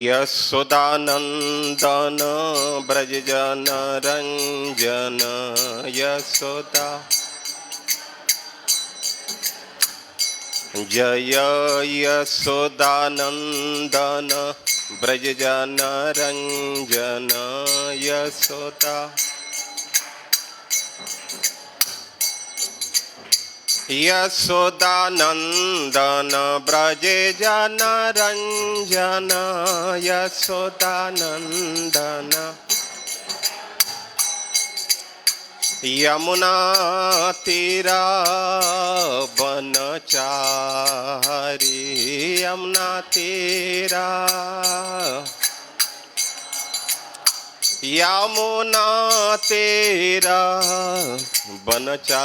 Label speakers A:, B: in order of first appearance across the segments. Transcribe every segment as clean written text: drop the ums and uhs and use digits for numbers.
A: यशोदानंदन ब्रजजन रंजन यशोदा जय यशोदानंदन ब्रजजन रंजन यशोदा यशोदानंदन ब्रजजन रंजन यशोदानंदन यमुना तीरा बनचारी यमुना तीरा यमुना तेरा बनचारी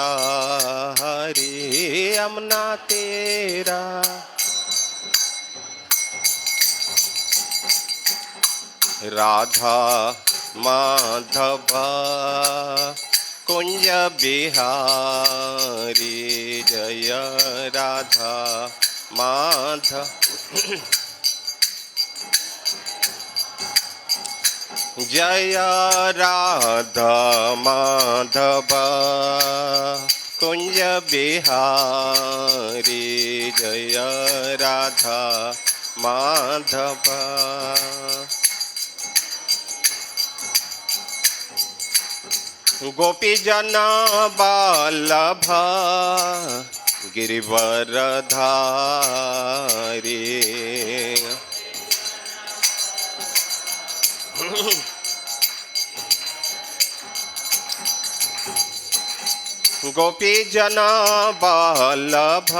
A: यमुना तेरा राधा माधव कुंज बिहारी जय राधा माधव जय राधा माधव कुंज बिहारी जय राधा माधव गोपी जन बालभ गिरिवरधारी गोपी जना बालभ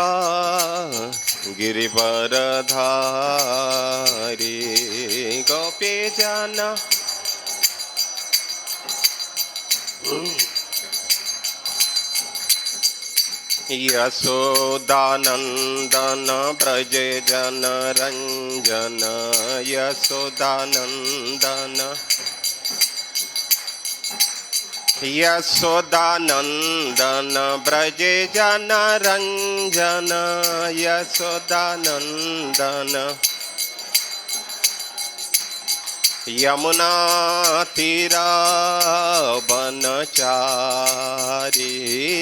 A: गिरिवरधारी गोपी जना यशोदानंदन ब्रज जन रंजन यशोदानंदन यशोदानंदन ब्रज जन रंजन यशोदानंदन यमुना तीरा बनचारी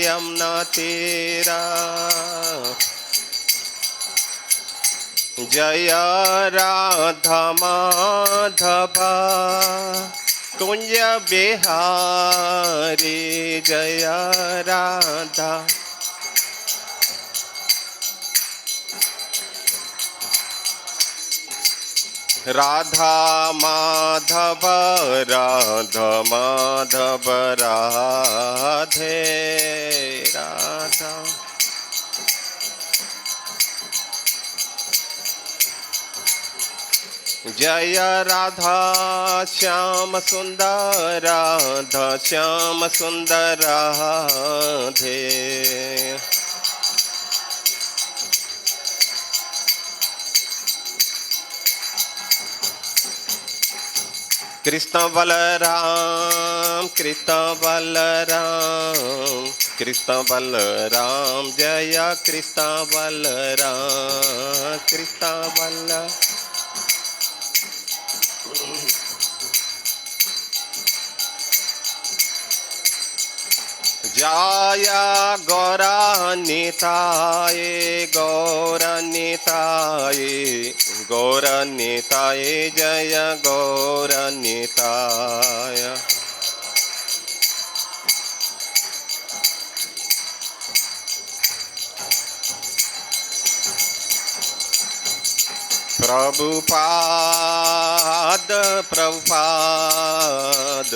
A: यमुना तीरा जय राधा माधव कुंज बिहारी जय राधा राधा माधव राधा माधव राधे राधा जय राधा श्याम सुंदर राधा श्याम सुंदर राधे कृष्ण बलराम कृष्ण बलराम कृष्ण बलराम जय कृष्ण बलराम कृष्ण बलराम जय गौरानिताय गौरानिताय गौरानिताय जय गौरानिताय प्रभुपाद प्रभुपाद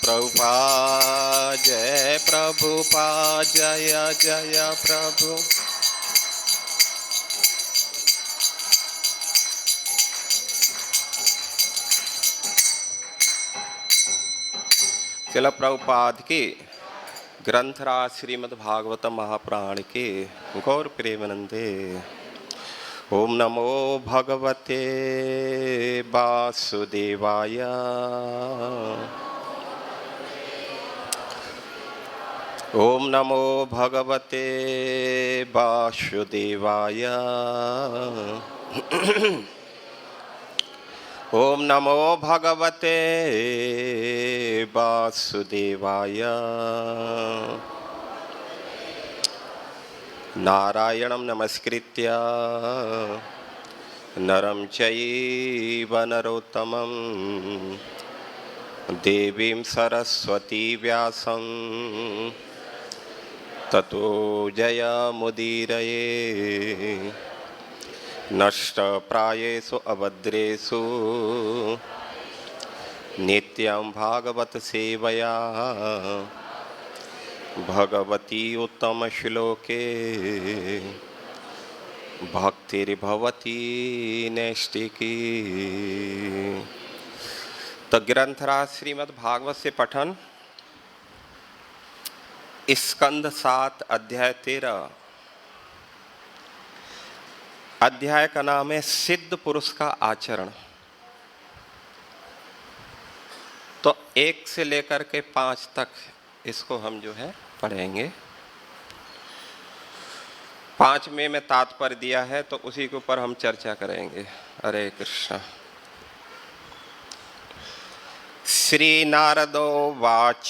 A: प्रभुपाद जय प्रभुपाद जय जय प्रभु शिला प्रभुपाद की ग्रंथराज श्रीमद् भागवत महापुराण के गौर प्रेमानंदे। ओम नमो भगवते वासुदेवाय। ओम नमो भगवते वासुदेवाय। ओम नमो भगवते वासुदेवाय। नारायणं नमस्कृत्य नरं चैव नरोत्तमं देवीं सरस्वती व्यासं ततो जयमुदीरये। नष्टप्रायेषु अभद्रेषु नित्यं भागवत सेवया भगवती उत्तमश्लोके भक्तिर्भवती नैष्टिकी। तो ग्रंथराज श्रीमद् भागवत से पठन, स्कंद 7 अध्याय 13। अध्याय का नाम है सिद्ध पुरुष का आचरण। तो 1 से लेकर के 5 तक इसको हम जो है पढ़ेंगे। 5 में तात्पर्य दिया है तो उसी के ऊपर हम चर्चा करेंगे। हरे कृष्ण। श्री नारदो वाच।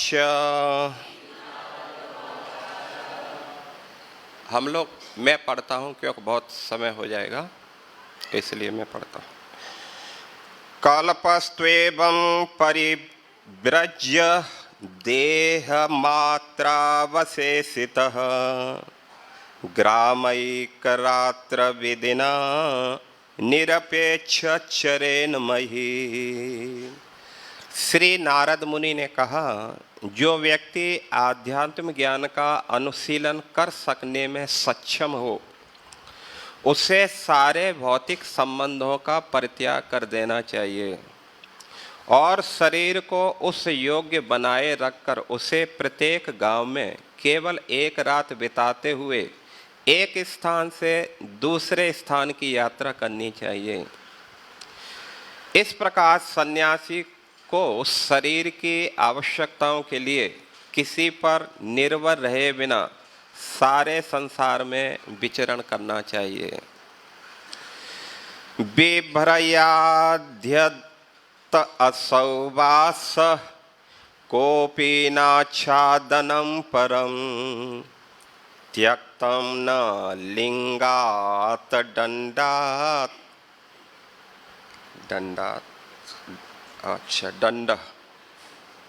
A: हम लोग, मैं पढ़ता हूं क्योंकि बहुत समय हो जाएगा इसलिए मैं पढ़ता हूं। कल्पस्त्वेवं परिव्रज्य देह मात्रावशेषितः ग्रामैकरात्र विदिना निरपेक्ष चरेण मही। श्री नारद मुनि ने कहा, जो व्यक्ति आध्यात्म ज्ञान का अनुशीलन कर सकने में सक्षम हो उसे सारे भौतिक संबंधों का परित्याग कर देना चाहिए और शरीर को उस योग्य बनाए रखकर उसे प्रत्येक गांव में केवल एक रात बिताते हुए एक स्थान से दूसरे स्थान की यात्रा करनी चाहिए। इस प्रकार सन्यासी को शरीर की आवश्यकताओं के लिए किसी पर निर्भर रहे बिना सारे संसार में विचरण करना चाहिए। बिभ्रयाद्यत असौवास कोपि नाच्छादनं परं त्यक्तं न लिंगात् दंडात् दंड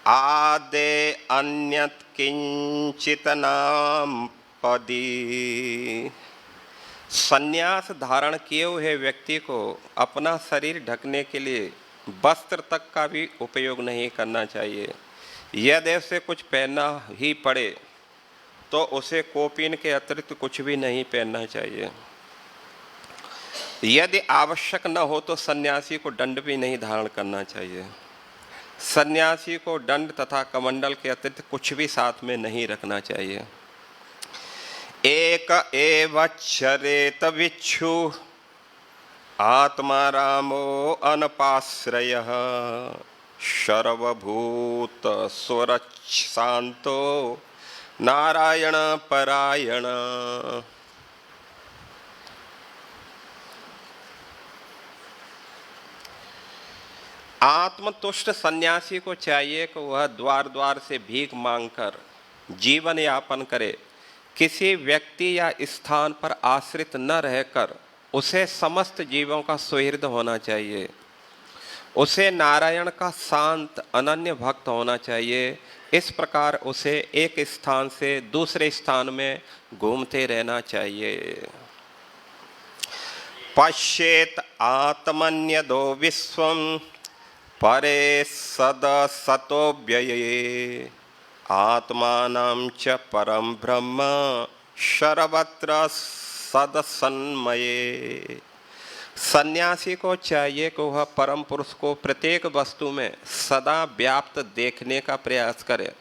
A: आदे अन्यत् किंचित नापदी। संन्यास धारण किए हुए व्यक्ति को अपना शरीर ढकने के लिए वस्त्र तक का भी उपयोग नहीं करना चाहिए। यदि उसे कुछ पहनना ही पड़े तो उसे कौपीन के अतिरिक्त कुछ भी नहीं पहनना चाहिए। यदि आवश्यक न हो तो सन्यासी को दंड भी नहीं धारण करना चाहिए। सन्यासी को दंड तथा कमंडल के अतिरिक्त कुछ भी साथ में नहीं रखना चाहिए। एक एव चरेत विच्छु आत्मा रामो अनपाश्रयः सर्वभूत स्वरशांतो नारायण परायण। आत्मतुष्ट सन्यासी को चाहिए कि वह द्वार द्वार से भीख मांगकर जीवन यापन करे। किसी व्यक्ति या स्थान पर आश्रित न रहकर उसे समस्त जीवों का सुहृद होना चाहिए। उसे नारायण का शांत अनन्य भक्त होना चाहिए। इस प्रकार उसे एक स्थान से दूसरे स्थान में घूमते रहना चाहिए। पश्येत आत्मन्यदो विश्वं परे सदसतोऽव्यये आत्मानं च परं ब्रह्म सर्वत्र सदसन्मये। सन्यासी को चाहिए कि वह परम पुरुष को प्रत्येक वस्तु में सदा व्याप्त देखने का प्रयास करे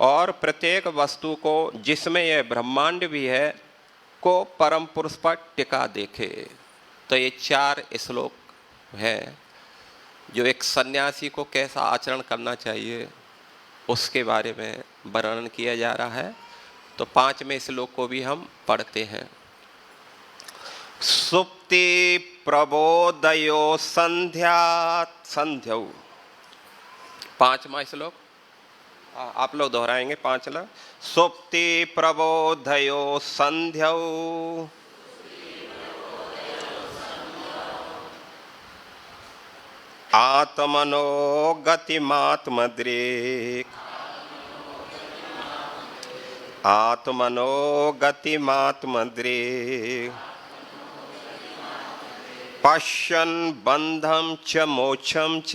A: और प्रत्येक वस्तु को जिसमें यह ब्रह्मांड भी है को परम पुरुष पर टिका देखे। तो ये 4 श्लोक हैं जो एक सन्यासी को कैसा आचरण करना चाहिए उसके बारे में वर्णन किया जा रहा है। तो 5वें श्लोक को भी हम पढ़ते हैं। सुप्ति प्रबोधयो संध्या संध्यौ। 5वां श्लोक आप लोग दोहराएंगे 5 ला। सुप्ति प्रबोधयो संध्यौ आत्मनो गतिमात्मद्रेक आत्मनो गतिमात्मद्रेक पश्यन् बंधं च मोक्षं च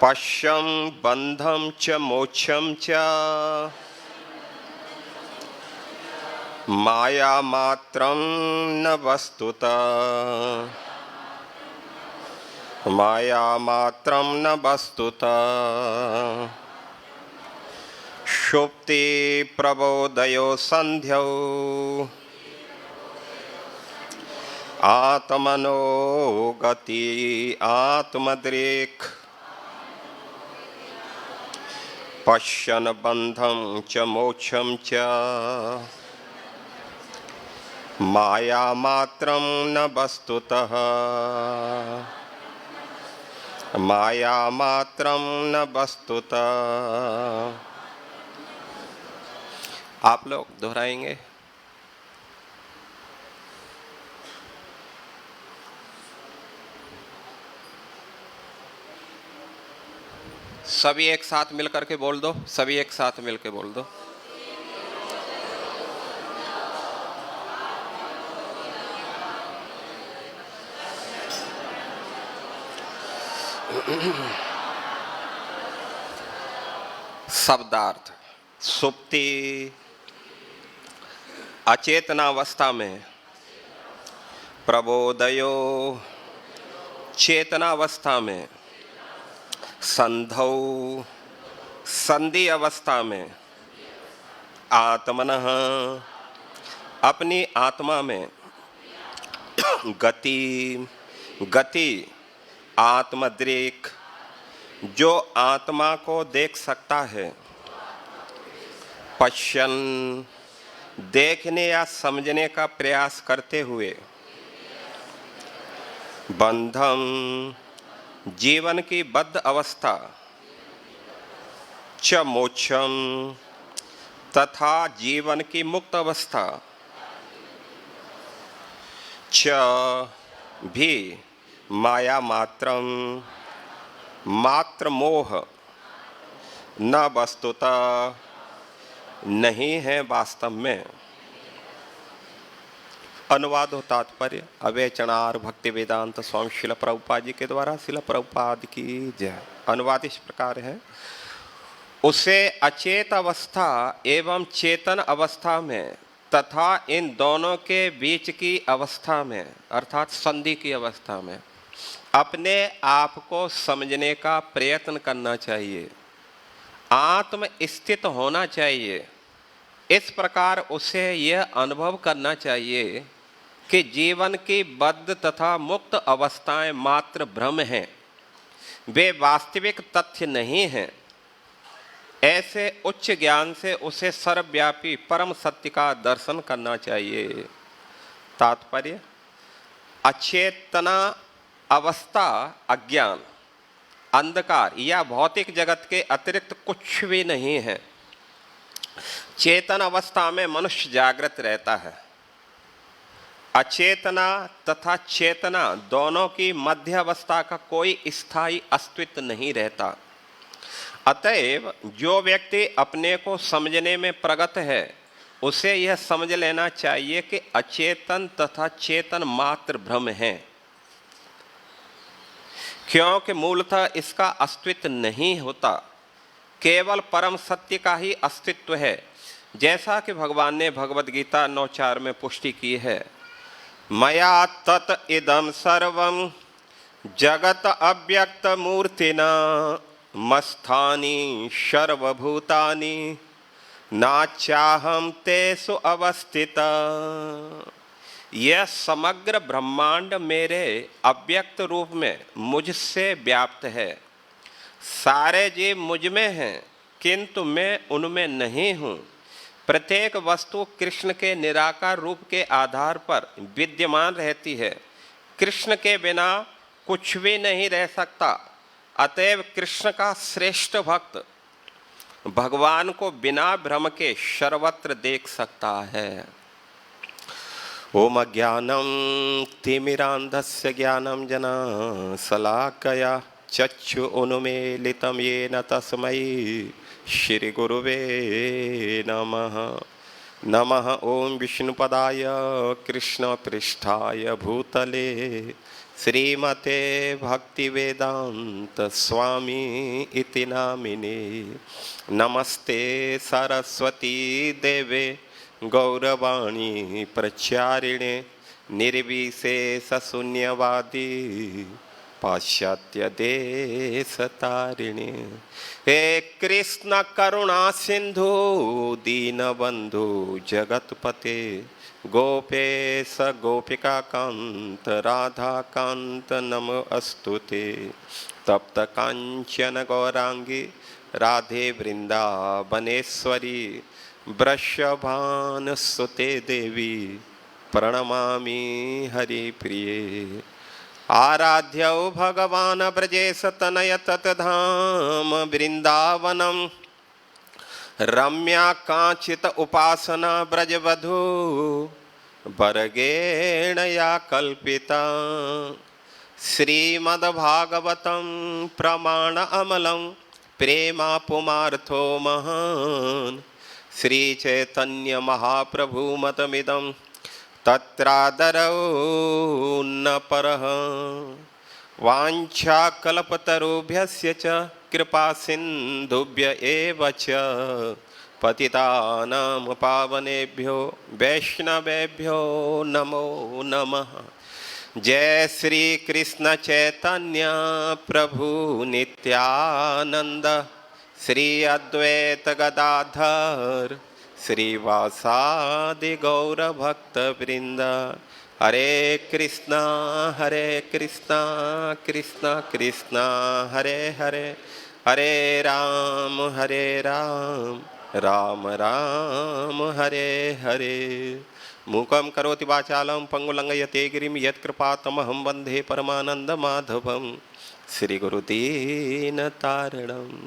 A: पश्यन् बंधं च मोक्षं च माया मात्रं न वस्तुतः माया मात्रं न वस्तुतः सुप्ति प्रबोधयो संध्यौ आत्मनो गति आत्मद्रेक पश्यन् बंधं च मोक्षं च माया मात्रं न वस्तुतः माया मात्रं न वस्तुतः। आप लोग दोहराएंगे। सभी एक साथ मिलकर के बोल दो, सभी एक साथ मिलकर बोल दो। शब्दार्थ। सुप्ति अचेतनावस्था में, प्रबोधयो चेतनावस्था में, संधौ संधि अवस्था में, आत्मनः अपनी आत्मा में, गति गति आत्मद्रेक जो आत्मा को देख सकता है, पश्यन देखने या समझने का प्रयास करते हुए, बंधम जीवन की बद्ध अवस्था, च मोक्षम तथा जीवन की मुक्त अवस्था, च भी माया मात्रम मात्र मोह न वस्तुतः नहीं है वास्तव में। अनुवाद हो तात्पर्य अवैचनार भक्ति वेदांत स्वामी शिला प्रभुपाद जी के द्वारा। शिला प्रभुपाद की जय। अनुवाद इस प्रकार है। उसे अचेत अवस्था एवं चेतन अवस्था में तथा इन दोनों के बीच की अवस्था में अर्थात संधि की अवस्था में अपने आप को समझने का प्रयत्न करना चाहिए, आत्म स्थित होना चाहिए। इस प्रकार उसे यह अनुभव करना चाहिए कि जीवन की बद्ध तथा मुक्त अवस्थाएं मात्र भ्रम हैं, वे वास्तविक तथ्य नहीं हैं। ऐसे उच्च ज्ञान से उसे सर्वव्यापी परम सत्य का दर्शन करना चाहिए। तात्पर्य अचेतना अवस्था अज्ञान, अंधकार या भौतिक जगत के अतिरिक्त कुछ भी नहीं है। चेतन अवस्था में मनुष्य जागृत रहता है। अचेतना तथा चेतना दोनों की मध्य अवस्था का कोई स्थायी अस्तित्व नहीं रहता। अतएव जो व्यक्ति अपने को समझने में प्रगत है उसे यह समझ लेना चाहिए कि अचेतन तथा चेतन मात्र भ्रम है, क्योंकि मूलतः इसका अस्तित्व नहीं होता, केवल परम सत्य का ही अस्तित्व है। जैसा कि भगवान ने भगवद गीता 9:4 में पुष्टि की है, मया तत् इदं सर्वं जगत अव्यक्त मूर्तिना मस्थानि सर्वभूतानि नाचाहं तेषु अवस्थिता। यह समग्र ब्रह्मांड मेरे अव्यक्त रूप में मुझसे व्याप्त है। सारे जीव मुझ में हैं किंतु मैं उनमें नहीं हूँ। प्रत्येक वस्तु कृष्ण के निराकार रूप के आधार पर विद्यमान रहती है। कृष्ण के बिना कुछ भी नहीं रह सकता। अतएव कृष्ण का श्रेष्ठ भक्त भगवान को बिना भ्रम के सर्वत्र देख सकता है। ओम ज्ञानम तिमिरांधस्य ज्ञानम जना शलाकया चक्षु उन्मीलितं येन तस्मै श्री गुरुवे नमः। नमः ओम विष्णुपदाय कृष्ण पृष्ठाय भूतले श्रीमते भक्तिवेदांत स्वामी इति नामिने। नमस्ते सरस्वती देवे गौरवाणी प्रचारिणे निर्विशेष शून्यवादी पाश्चात्य देश तारिणे। हे कृष्ण करुणा सिंधु दीनबंधु जगतपते गोपेश गोपिका कांत राधा कांत नमोस्तुते। तप्त कांचन गौरांगी राधे वृंदावनेश्वरी वृषभानुसुते देवी प्रणमामि हरिप्रिये। आराध्यौ भगवान् ब्रजेश तनय ततधाम वृंदावनम रम्या कांचित उपासना ब्रजवधू वर्गेण या कल्पिता। श्रीमद्भागवतं प्रमाण अमलं प्रेमा पुमार्थो महान्। श्री चैतन्य महाप्रभु मतमिदं तत्रादरौ न परः। वाञ्छाकल्पतरुभ्यश्च कृपा सिन्धुभ्य एव च पतितानां पावनेभ्यो वैष्णवेभ्यो नमो नमः। जय श्री कृष्ण चैतन्य प्रभु नित्यानंद श्री अद्वैत गदाधर श्रीवासादि गौर भक्त वृंद। हरे कृष्णा कृष्णा कृष्णा हरे हरे, हरे राम राम राम हरे हरे। मूकं करोति वाचालं पंगुलंघयते गिरिं यत्कृपातमहं वन्दे परमानन्दमाधवं श्रीगुरुदीनतारिणम्।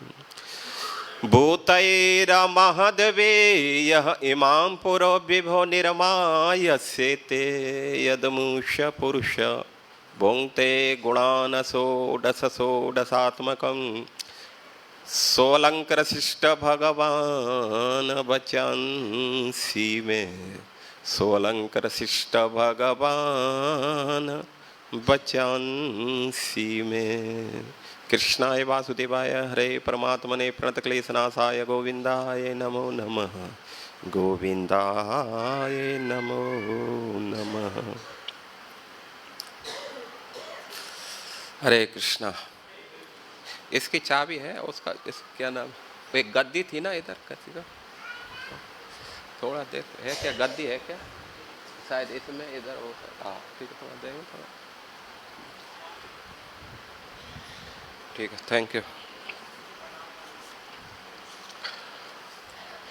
A: भूतैरमहद्वेयः इमां पुरो विभो निर्मायस्येते यदमुष्य पुरुष भुङ्क्ते गुणान् षोडशात्मकं सोऽलङ्कृशिष्ट भगवान् वचंसि मे। सोऽलङ्कृशिष्ट भगवान् वचंसि मे। कृष्णाय वासुदेवाय हरे परमात्मने प्रणतक्लेशनाशाय गोविंदाय नमो नमः। गोविंदाय नमो नमः। हरे कृष्णा। इसकी चाबी है उसका, इस क्या नाम, एक गद्दी थी ना इधर किसी का, थोड़ा देख है क्या, गद्दी है क्या शायद इसमें इधर हो। हाँ ठीक है, थोड़ा देंगे थोड़ा। ठीक है, थैंक यू।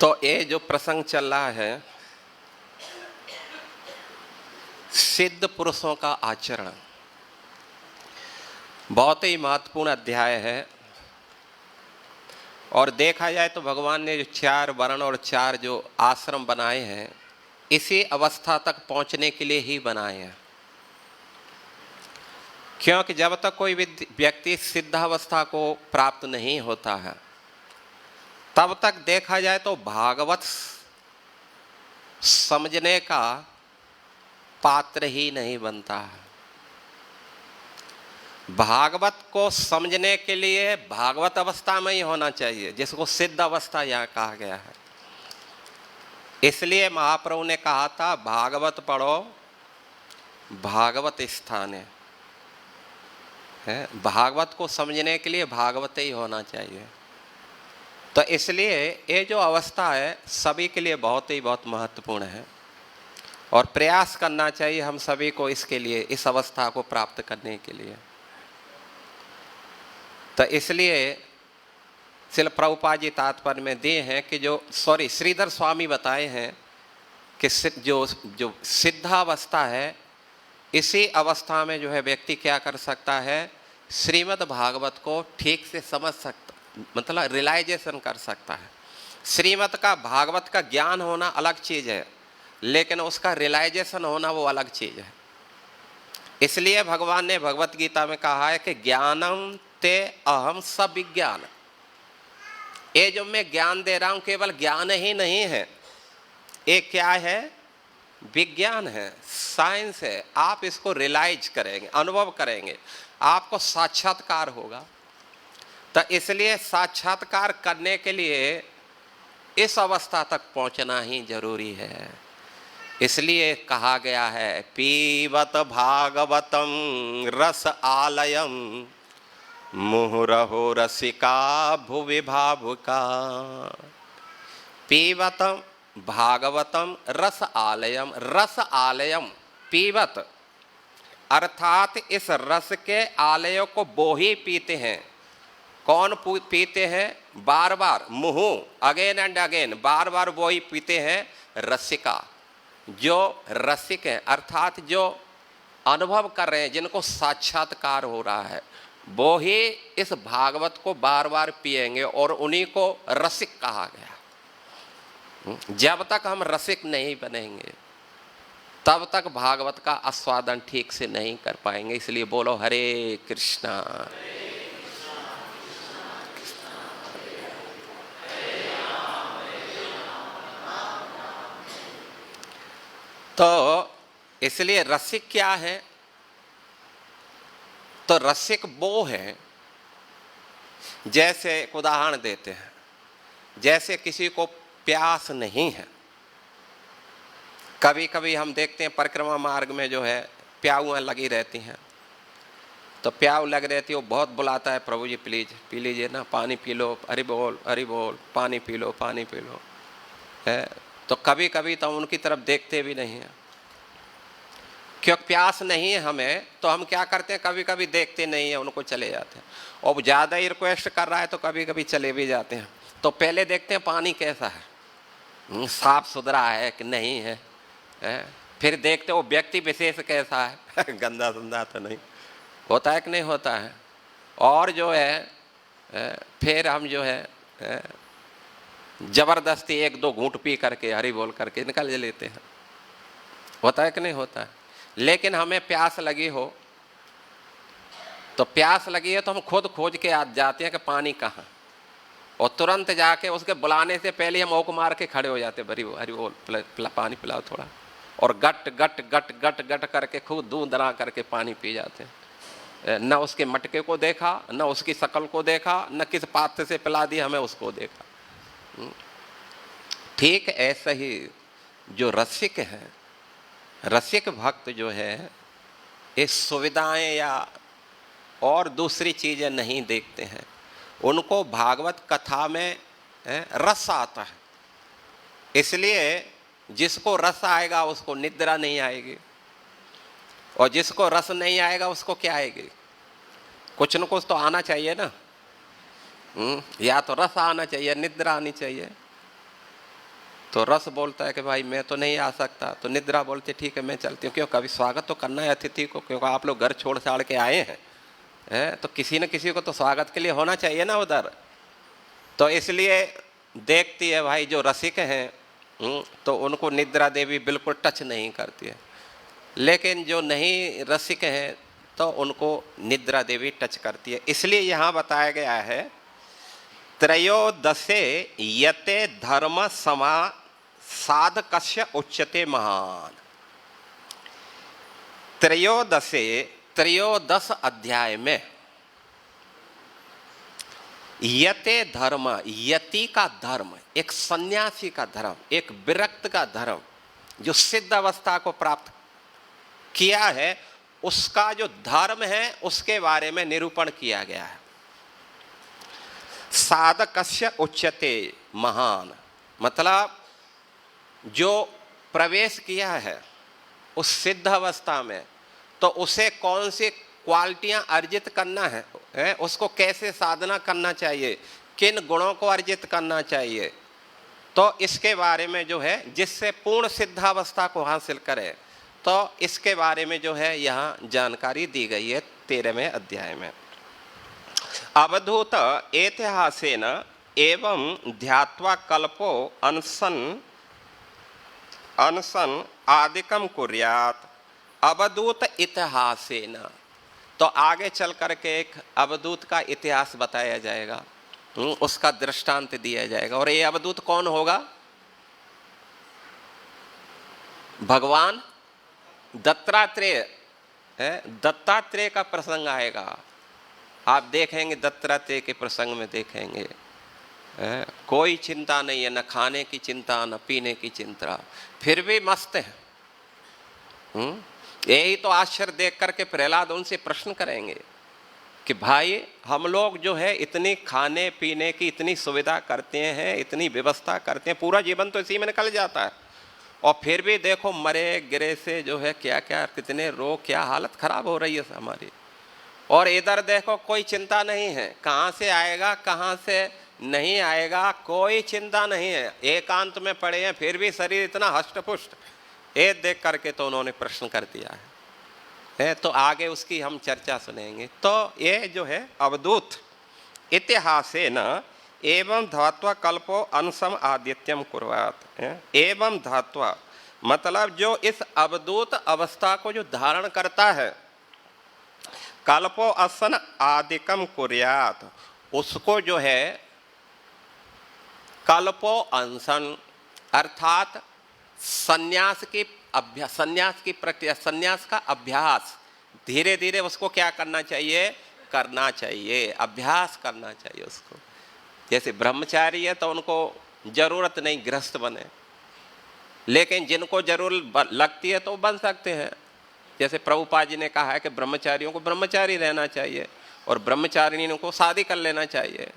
A: तो ये जो प्रसंग चल रहा है सिद्ध पुरुषों का आचरण, बहुत ही महत्वपूर्ण अध्याय है। और देखा जाए तो भगवान ने जो 4 वर्ण और 4 जो आश्रम बनाए हैं, इसी अवस्था तक पहुंचने के लिए ही बनाए हैं। क्योंकि जब तक कोई व्यक्ति सिद्धावस्था को प्राप्त नहीं होता है, तब तक देखा जाए तो भागवत समझने का पात्र ही नहीं बनता है। भागवत को समझने के लिए भागवत अवस्था में ही होना चाहिए, जिसको सिद्ध अवस्था यहाँ कहा गया है। इसलिए महाप्रभु ने कहा था भागवत पढ़ो भागवत स्थान है। भागवत को समझने के लिए भागवत ही होना चाहिए। तो इसलिए ये जो अवस्था है सभी के लिए बहुत महत्वपूर्ण है और प्रयास करना चाहिए हम सभी को इसके लिए, इस अवस्था को प्राप्त करने के लिए। तो इसलिए श्रील प्रभुपाद जी तात्पर्य में दिए हैं कि जो श्रीधर स्वामी बताए हैं कि जो सिद्धावस्था है, इसी अवस्था में जो है व्यक्ति क्या कर सकता है, श्रीमद् भागवत को ठीक से समझ सकता, मतलब रियलाइजेशन कर सकता है। श्रीमद् का भागवत का ज्ञान होना अलग चीज़ है, लेकिन उसका रियलाइजेशन होना वो अलग चीज़ है। इसलिए भगवान ने भगवत गीता में कहा है कि ज्ञानम ते अहम सब विज्ञान। ये जो मैं ज्ञान दे रहा हूँ केवल ज्ञान ही नहीं है, ये क्या है, विज्ञान है, साइंस है। आप इसको रियलाइज करेंगे, अनुभव करेंगे, आपको साक्षात्कार होगा। तो इसलिए साक्षात्कार करने के लिए इस अवस्था तक पहुंचना ही जरूरी है। इसलिए कहा गया है पीबत भागवतम रस आलयम मुहुरहो रसिका भुवि भावुका। पीबतम भागवतम रस आलयम, रस आलयम पीबत अर्थात इस रस के आलयों को वो ही पीते हैं। कौन पीते हैं, बार बार, मुहु, अगेन एंड अगेन, बार बार वो ही पीते हैं रसिका, जो रसिक हैं, अर्थात जो अनुभव कर रहे हैं, जिनको साक्षात्कार हो रहा है, वो ही इस भागवत को बार बार पिएंगे और उन्हीं को रसिक कहा गया। जब तक हम रसिक नहीं बनेंगे तब तक भागवत का आस्वादन ठीक से नहीं कर पाएंगे। इसलिए बोलो हरे कृष्णा। तो इसलिए रसिक क्या है, तो रसिक वो है, जैसे एक उदाहरण देते हैं, जैसे किसी को प्यास नहीं है। कभी कभी हम देखते हैं परिक्रमा मार्ग में जो है प्याऊँ लगी रहती हैं, तो प्याऊ लग रहती है, वो बहुत बुलाता है, प्रभु जी प्लीज पी लीजिए ना, पानी पी लो, हरि बोल, पानी पी लो, पानी पी लो, है। तो कभी कभी तो हम उनकी तरफ देखते भी नहीं हैं, क्योंकि प्यास नहीं है हमें, तो हम क्या करते हैं, कभी कभी देखते नहीं है, उनको चले जाते हैं। और ज़्यादा ही रिक्वेस्ट कर रहा है तो कभी कभी चले भी जाते हैं। तो पहले देखते हैं पानी कैसा है, साफ सुथरा है कि नहीं है, फिर देखते वो व्यक्ति विशेष कैसा है गंदा संदा तो नहीं, होता है कि नहीं होता है। और जो है फिर हम जो है जबरदस्ती एक दो घूंट पी करके हरी बोल करके निकल लेते हैं, होता है कि नहीं होता है। लेकिन हमें प्यास लगी हो, तो प्यास लगी है तो हम खुद खोज के आ जाते हैं कि पानी कहाँ, और तुरंत जाके उसके बुलाने से पहले हम ओक मार के खड़े हो जाते हैं, हरी बोल पानी पिलाओ थोड़ा, और गट गट गट गट गट करके खूब दूध दरा करके पानी पी जाते हैं। न उसके मटके को देखा, न उसकी शकल को देखा, न किस पात्र से पिला दी हमें उसको देखा। ठीक ऐसा ही जो रसिक है, रसिक भक्त जो है, ये सुविधाएं या और दूसरी चीजें नहीं देखते हैं, उनको भागवत कथा में रस आता है। इसलिए जिसको रस आएगा उसको निद्रा नहीं आएगी, और जिसको रस नहीं आएगा उसको क्या आएगी, कुछ न कुछ तो आना चाहिए ना। या तो रस आना चाहिए, निद्रा आनी चाहिए। तो रस बोलता है कि भाई मैं तो नहीं आ सकता, तो निद्रा बोलती है ठीक है मैं चलती हूँ, क्यों, कभी स्वागत तो करना है अतिथि को, क्योंकि आप लोग घर छोड़ छाड़ के आए हैं, तो किसी न किसी को तो स्वागत के लिए होना चाहिए ना उधर। तो इसलिए देखती है भाई जो रसिक हैं तो उनको निद्रा देवी बिल्कुल टच नहीं करती है, लेकिन जो नहीं रसिक हैं तो उनको निद्रा देवी टच करती है। इसलिए यहाँ बताया गया है त्रयोदशे यते धर्म समा साधकस्य उच्यते महान। त्रयोदश अध्याय में यते धर्म, यति का धर्म, एक सन्यासी का धर्म, एक विरक्त का धर्म, जो सिद्ध अवस्था को प्राप्त किया है, उसका जो धर्म है उसके बारे में निरूपण किया गया है। साधकस्य उच्यते महान, मतलब जो प्रवेश किया है उस सिद्ध अवस्था में, तो उसे कौन सी क्वालिटियां अर्जित करना है, उसको कैसे साधना करना चाहिए, किन गुणों को अर्जित करना चाहिए, तो इसके बारे में जो है, जिससे पूर्ण सिद्धावस्था को हासिल करे, तो इसके बारे में जो है यहाँ जानकारी दी गई है 13वें अध्याय में। अवधूत ऐतिहासेन एवं ध्यात्वा कल्पो अनशन आदिकम कुर्यात्। अवधूत इतिहासेन, तो आगे चल करके एक अवधूत का इतिहास बताया जाएगा, उसका दृष्टांत दिया जाएगा। और ये अवधूत कौन होगा? भगवान दत्तात्रेय है। दत्तात्रेय का प्रसंग आएगा, आप देखेंगे, दत्तात्रेय के प्रसंग में देखेंगे कोई चिंता नहीं है, न खाने की चिंता न पीने की चिंता, फिर भी मस्त है। यही तो आश्चर्य देख करके प्रहलाद उनसे प्रश्न करेंगे कि भाई हम लोग जो है इतनी खाने पीने की इतनी सुविधा करते हैं, इतनी व्यवस्था करते हैं, पूरा जीवन तो इसी में निकल जाता है, और फिर भी देखो मरे गिरे से जो है क्या क्या कितने रोग, क्या हालत खराब हो रही है हमारी। और इधर देखो कोई चिंता नहीं है, कहाँ से आएगा कहाँ से नहीं आएगा, कोई चिंता नहीं है, एकांत में पड़े हैं, फिर भी शरीर इतना हष्टपुष्ट। ये देख करके तो उन्होंने प्रश्न कर दिया है, तो आगे उसकी हम चर्चा सुनेंगे। तो ये जो है अवधूत इतिहासेन एवं धात्वा कल्पो अंशम आदित्यम कुर्वात। एवं धात्वा मतलब जो इस अवधूत अवस्था को जो धारण करता है, कल्पो असन आदिकम कुर्यात, उसको जो है कल्पो अंशन अर्थात संन्यास की अभ्यास, संन्यास की प्रक्रिया, संन्यास का अभ्यास धीरे धीरे उसको क्या करना चाहिए? करना चाहिए, अभ्यास करना चाहिए उसको। जैसे ब्रह्मचारी है तो उनको जरूरत नहीं गृहस्थ बने, लेकिन जिनको जरूरत लगती है तो बन सकते हैं। जैसे प्रभुपाद जी ने कहा है कि ब्रह्मचारियों को ब्रह्मचारी रहना चाहिए और ब्रह्मचारिणियों को शादी कर लेना चाहिए।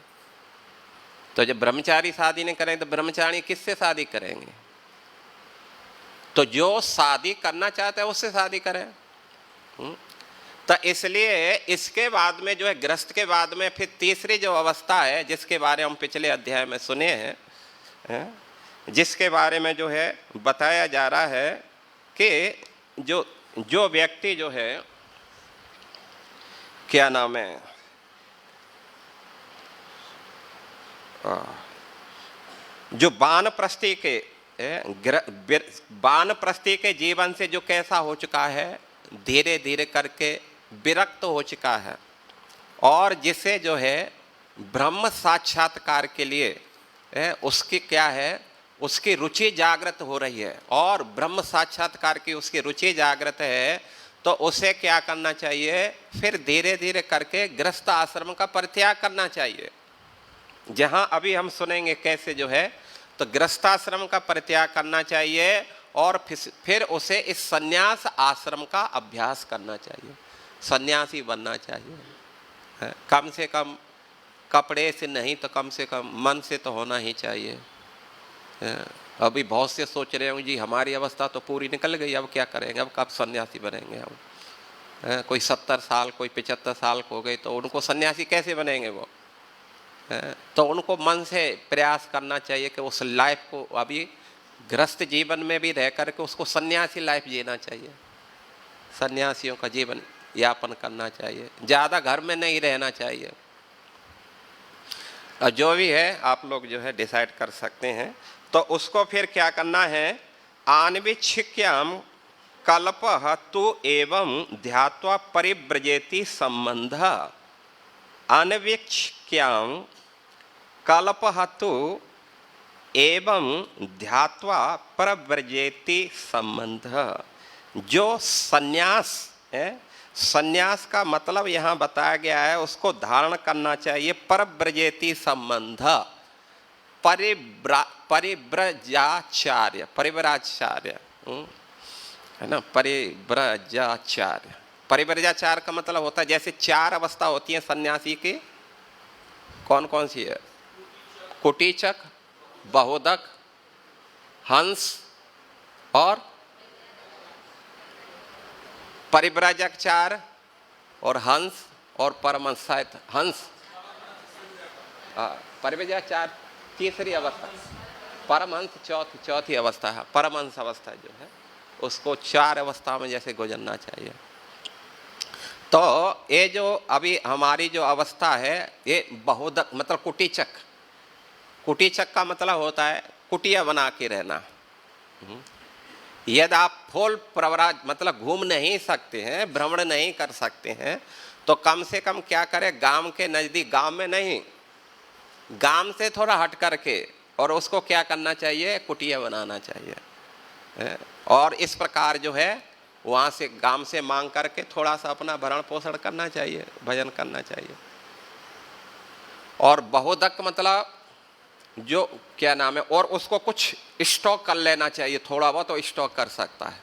A: तो जब ब्रह्मचारी शादी नहीं करें तो ब्रह्मचारी किससे शादी करेंगे? तो जो शादी करना चाहते हैं उससे शादी करें। तो इसलिए इसके बाद में जो है गृहस्थ के बाद में फिर तीसरी जो अवस्था है, जिसके बारे में हम पिछले अध्याय में सुने हैं, जिसके बारे में जो है बताया जा रहा है कि जो व्यक्ति जो है क्या नाम है, जो वानप्रस्थी के जीवन से जो कैसा हो चुका है, धीरे धीरे करके विरक्त हो चुका है, और जिसे जो है ब्रह्म साक्षात्कार के लिए उसकी क्या है, उसकी रुचि जागृत हो रही है, और ब्रह्म साक्षात्कार की उसकी रुचि जागृत है, तो उसे क्या करना चाहिए? फिर धीरे धीरे करके गृहस्थ आश्रम का परित्याग करना चाहिए। जहां अभी हम सुनेंगे कैसे जो है, तो गृहस्थाश्रम का परित्याग करना चाहिए और फिर उसे इस सन्यास आश्रम का अभ्यास करना चाहिए, सन्यासी बनना चाहिए। कम से कम कपड़े से नहीं तो कम से कम मन से तो होना ही चाहिए। अभी बहुत से सोच रहे होंगे जी हमारी अवस्था तो पूरी निकल गई, अब क्या करेंगे, अब कब सन्यासी बनेंगे हम? कोई 70 साल कोई 75 साल हो गए तो उनको सन्यासी कैसे बनेंगे वो? तो उनको मन से प्रयास करना चाहिए कि उस लाइफ को अभी गृहस्थ जीवन में भी रह करके उसको सन्यासी लाइफ जीना चाहिए, सन्यासियों का जीवन यापन करना चाहिए, ज़्यादा घर में नहीं रहना चाहिए। और जो भी है आप लोग जो है डिसाइड कर सकते हैं। तो उसको फिर क्या करना है? आन्वीक्षिक्याम कल्पः तु एवं ध्यात्वा परिव्रजेति संबंध। अन्वीक्षिक्याम कल्पः तु एवं ध्यात्वा परिव्रजेति संबंध। जो सन्यास है, सन्यास का मतलब यहाँ बताया गया है, उसको धारण करना चाहिए परिव्रजेति संबंध, परिव्रजाचार्य, परिव्राचार्य है ना, परिव्रजाचार्य। परिव्रजाचार्य का मतलब होता है जैसे 4 अवस्था होती है सन्यासी की, कौन कौन सी है? कुटीचक, बहुदक, हंस और परिव्राजक 4 और हंस और परमहंस। हंस परिव्रज्य चार, तीसरी अवस्था, परमहंस चौथी अवस्था है। परमहंस अवस्था जो है उसको 4 अवस्था में जैसे गुजरना चाहिए। तो ये जो अभी हमारी जो अवस्था है ये बहुदक मतलब कुटीचक, कुटीचक का मतलब होता है कुटिया बना के रहना। यदि आप फुल प्रवराज मतलब घूम नहीं सकते हैं, भ्रमण नहीं कर सकते हैं, तो कम से कम क्या करें, गांव के नज़दीक, गांव में नहीं, गांव से थोड़ा हट करके, और उसको क्या करना चाहिए, कुटिया बनाना चाहिए। और इस प्रकार जो है वहाँ से गांव से मांग करके थोड़ा सा अपना भरण पोषण करना चाहिए, भजन करना चाहिए। और बहुदक मतलब जो क्या नाम है, और उसको कुछ स्टॉक कर लेना चाहिए, थोड़ा बहुत तो स्टॉक कर सकता है।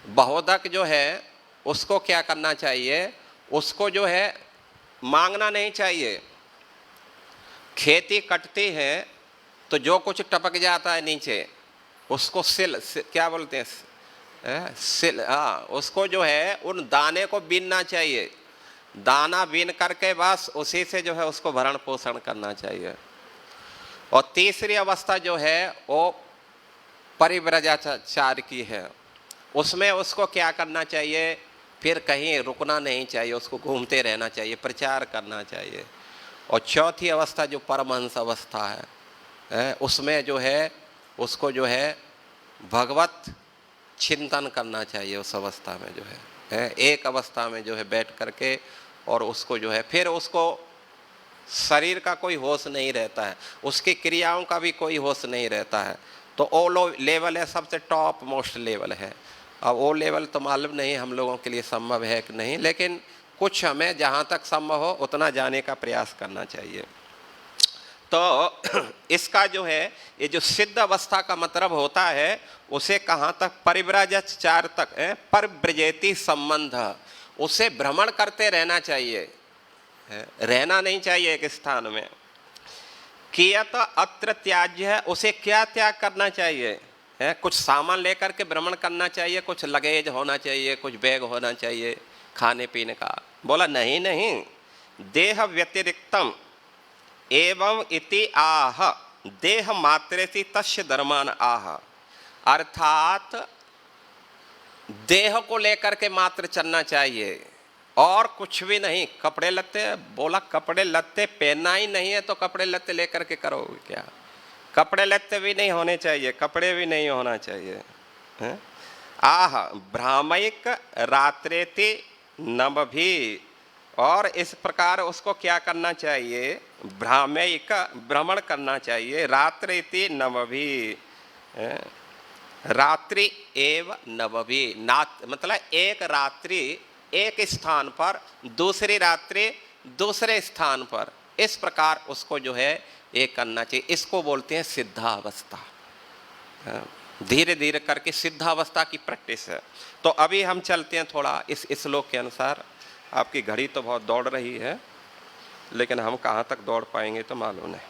A: बहुदक जो है उसको क्या करना चाहिए, उसको जो है मांगना नहीं चाहिए। खेती कटती है तो जो कुछ टपक जाता है नीचे उसको क्या बोलते हैं, सिल, हाँ, उसको जो है उन दाने को बीनना चाहिए। दाना बीन करके बस उसी से जो है उसको भरण पोषण करना चाहिए। और तीसरी अवस्था जो है वो परिव्रजाचार की है। उसमें उसको क्या करना चाहिए, फिर कहीं रुकना नहीं चाहिए, उसको घूमते रहना चाहिए, प्रचार करना चाहिए। और चौथी अवस्था जो परमहंस अवस्था है, उसमें जो है उसको जो है भगवत चिंतन करना चाहिए। उस अवस्था में जो है एक अवस्था में जो है बैठ करके, और उसको जो है फिर उसको शरीर का कोई होश नहीं रहता है, उसकी क्रियाओं का भी कोई होश नहीं रहता है। तो वो लेवल है सबसे टॉप मोस्ट लेवल है। अब वो लेवल तो मालूम नहीं हम लोगों के लिए संभव है कि नहीं, लेकिन कुछ हमें जहाँ तक संभव हो उतना जाने का प्रयास करना चाहिए। तो इसका जो है ये जो सिद्ध अवस्था का मतलब होता है उसे कहाँ तक, परिव्राजाचार तक है, परिव्रजेति संबंध, उसे भ्रमण करते रहना चाहिए, रहना नहीं चाहिए एक स्थान में। कियत अत्र त्याज्य है, उसे क्या त्याग करना चाहिए, कुछ सामान लेकर के भ्रमण करना चाहिए, कुछ लगेज होना चाहिए, कुछ बैग होना चाहिए खाने पीने का। बोला नहीं नहीं, देह व्यतिरिक्तम एवं इति आह, देह मात्रेति तस्य धर्मान आह, अर्थात देह को लेकर के मात्र चलना चाहिए और कुछ भी नहीं। कपड़े लत्ते, बोला कपड़े लत्ते पहनना ही नहीं है तो कपड़े लत्ते लेकर के करोगे क्या, कपड़े लत्ते भी नहीं होने चाहिए, कपड़े भी नहीं होना चाहिए। आह भ्रामयिक रात्रेति नभ भी, और इस प्रकार उसको क्या करना चाहिए, भ्रामयिक भ्रमण करना चाहिए, रात्रेति नभ भी, रात्रि एव नवभी, मतलब एक रात्रि एक स्थान पर, दूसरी रात्रि दूसरे स्थान पर, इस प्रकार उसको जो है ये करना चाहिए। इसको बोलते हैं सिद्धावस्था। धीरे धीरे करके सिद्धावस्था की प्रैक्टिस है। तो अभी हम चलते हैं थोड़ा इस श्लोक के अनुसार। आपकी घड़ी तो बहुत दौड़ रही है, लेकिन हम कहाँ तक दौड़ पाएंगे तो मालूम नहीं।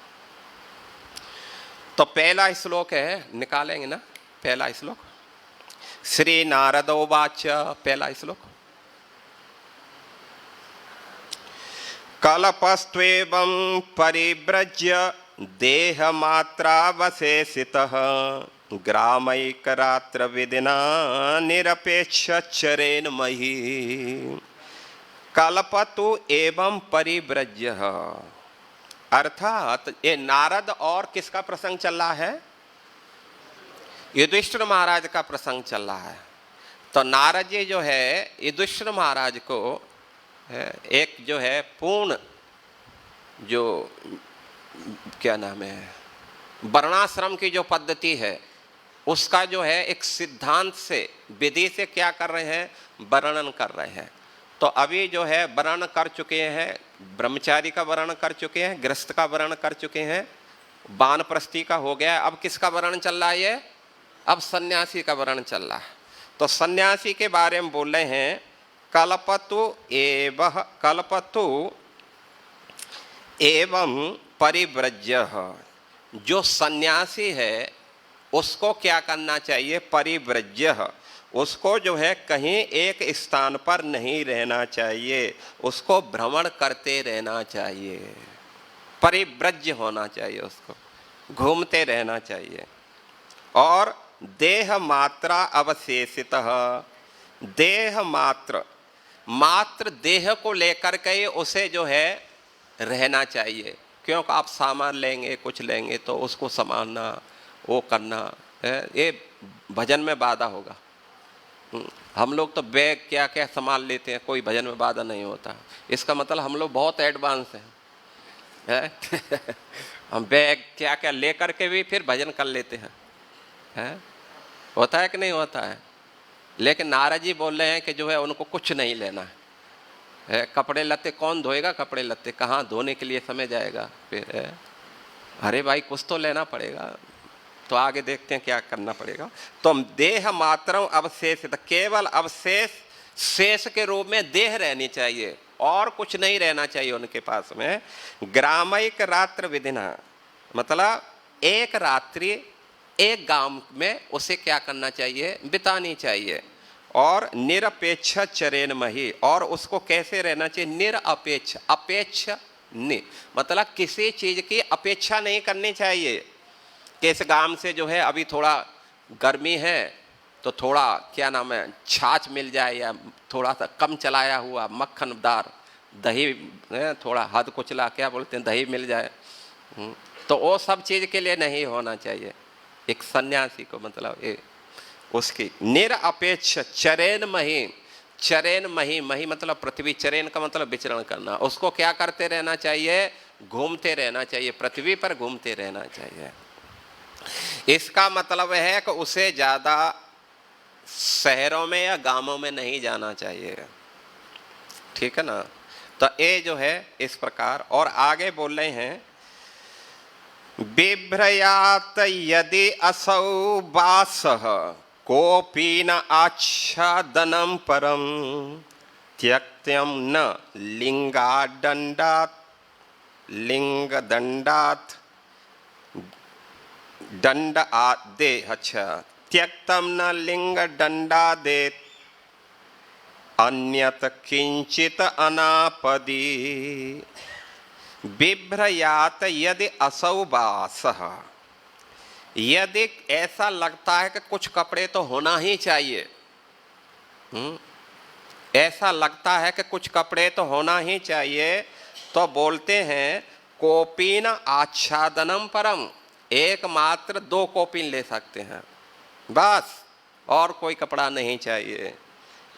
A: तो पहला श्लोक है, निकालेंगे ना पहला श्लोक। श्री नारदोवाच, पहला श्लोक। कल्पस्त्वेवं परिव्रज्य देहमात्रावशेषितः ग्रामैकरात्रविदिना निरपेक्षचरेण मही। कल्पतु एवं परिव्रज्य, अर्थात ये नारद और किसका प्रसंग चल रहा है, युधिष्ठिर महाराज का प्रसंग चल रहा है। तो नारद जी जो है युधिष्ठिर महाराज को एक जो है पूर्ण जो क्या नाम है वर्णाश्रम की जो पद्धति है उसका जो है एक सिद्धांत से, विधि से क्या कर रहे हैं, वर्णन कर रहे हैं। तो अभी जो है वर्णन कर चुके हैं, ब्रह्मचारी का वर्णन कर चुके हैं, गृहस्थ का वर्णन कर चुके हैं, वानप्रस्थी का हो गया। अब किसका वर्णन चल रहा है ये, अब सन्यासी का वर्णन चल रहा है। तो सन्यासी के बारे में बोल रहे हैं, कल्पतु एवं परिव्रज्य, जो सन्यासी है उसको क्या करना चाहिए, परिव्रज्य, उसको जो है कहीं एक स्थान पर नहीं रहना चाहिए, उसको भ्रमण करते रहना चाहिए। परिव्रज्य होना चाहिए, उसको घूमते रहना चाहिए। और देह मात्रा अवशेषितः, देह मात्र, मात्र देह को लेकर के उसे जो है रहना चाहिए। क्योंकि आप सामान लेंगे, कुछ लेंगे तो उसको संभालना, वो करना है, ये भजन में बाधा होगा। हम लोग तो बैग क्या क्या संभाल लेते हैं, कोई भजन में बाधा नहीं होता। इसका मतलब हम लोग बहुत एडवांस हैं, है? हम बैग क्या क्या लेकर के भी फिर भजन कर लेते हैं, है? होता है कि नहीं होता है? लेकिन नारद जी बोल रहे हैं कि जो है उनको कुछ नहीं लेना है। कपड़े लत्ते कौन धोएगा, कपड़े लत्ते कहाँ धोने के लिए समय जाएगा फिर, है? अरे भाई कुछ तो लेना पड़ेगा। तो आगे देखते हैं क्या करना पड़ेगा। तो देह मात्रम अवशेषित, केवल अवशेष, शेष के रूप में देह रहनी चाहिए और कुछ नहीं रहना चाहिए उनके पास में। ग्रामैक रात्र विधिना, मतलब एक रात्रि एक गांव में उसे क्या करना चाहिए, बितानी चाहिए। और निरपेक्ष चरेन मही, और उसको कैसे रहना चाहिए, निरपेक्ष, अपेक्ष नि, मतलब किसी चीज की अपेक्षा नहीं करनी चाहिए कि इस गांव से जो है अभी थोड़ा गर्मी है तो थोड़ा क्या नाम है छाछ मिल जाए, या थोड़ा सा कम चलाया हुआ मक्खनदार दही, थोड़ा हद कुचला क्या बोलते हैं दही मिल जाए, तो वो सब चीज के लिए नहीं होना चाहिए एक सन्यासी को। मतलब ये उसकी निरपेक्ष चरेन मही, चरेन मही, मही मतलब पृथ्वी, चरेन का मतलब विचरण करना, उसको क्या करते रहना चाहिए, घूमते रहना चाहिए, पृथ्वी पर घूमते रहना चाहिए। इसका मतलब है कि उसे ज्यादा शहरों में या गांवों में नहीं जाना चाहिए, ठीक है ना। तो ये जो है इस प्रकार। और आगे बोल रहे हैं, बिभ्रयात यदि असौ वासः कोपी न आच्छादनम परम त्यक्त्यम न लिंगादंडात्, लिंगदंडात् दंड आदे, अच्छा, त्यक्तम न लिंग दंडादे अन्यत किंचित अनापदी। बिभ्रयात यदि असौ वासः, यदि ऐसा लगता है कि कुछ कपड़े तो होना ही चाहिए, ऐसा लगता है कि कुछ कपड़े तो होना ही चाहिए, तो बोलते हैं कोपीन आच्छादनम परम, एकमात्र 2 कोपीन ले सकते हैं बस, और कोई कपड़ा नहीं चाहिए।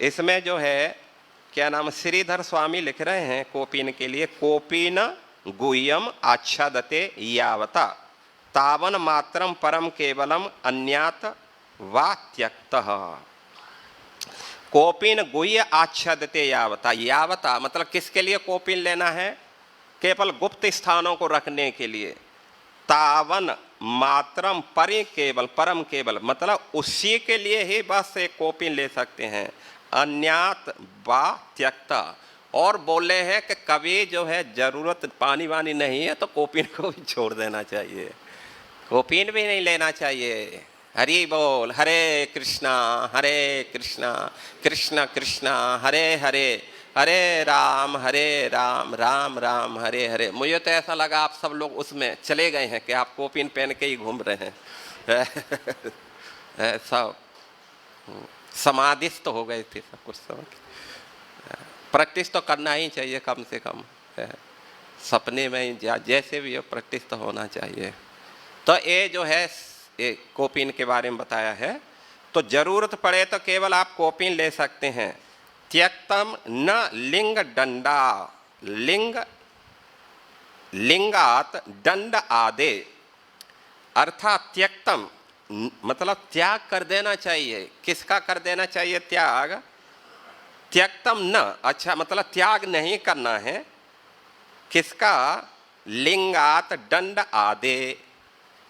A: इसमें जो है क्या नाम श्रीधर स्वामी लिख रहे हैं कोपीन के लिए, कोपीन गुह्यम आच्छादते यावता तावन मात्रम परम केवलम अन्यात वा त्यक्तः। कोपीन गुह्य आच्छादते यावता, यावता मतलब किसके लिए कोपीन लेना है, केवल गुप्त स्थानों को रखने के लिए। तावन मात्रम परि केवल, परम केवल मतलब उसी के लिए ही बस एक कोपीन ले सकते हैं, अन्यात वा त्यक्ता। और बोले हैं कि कभी जो है जरूरत पानी वानी नहीं है तो कोपीन को भी छोड़ देना चाहिए, कोपीन भी नहीं लेना चाहिए। हरि बोल, हरे कृष्णा कृष्ण कृष्ण हरे हरे, हरे राम राम राम हरे हरे। मुझे तो ऐसा लगा आप सब लोग उसमें चले गए हैं कि आप कोपीन पहन के ही घूम रहे हैं सब समाधिस्थ हो गए थे सब कुछ समय। प्रैक्टिस तो करना ही चाहिए कम से कम, सपने में जैसे भी हो प्रैक्टिस तो होना चाहिए। तो ये जो है ये कोपीन के बारे में बताया है। तो जरूरत पड़े तो केवल आप कोपीन ले सकते हैं। त्यक्तम न लिंग दंडा, लिंगात दंड आदे, अर्थात त्यक्तम मतलब त्याग कर देना चाहिए। किसका कर देना चाहिए त्याग, त्यक्तम न, अच्छा मतलब त्याग नहीं करना है, किसका, लिंगात दंड आदे,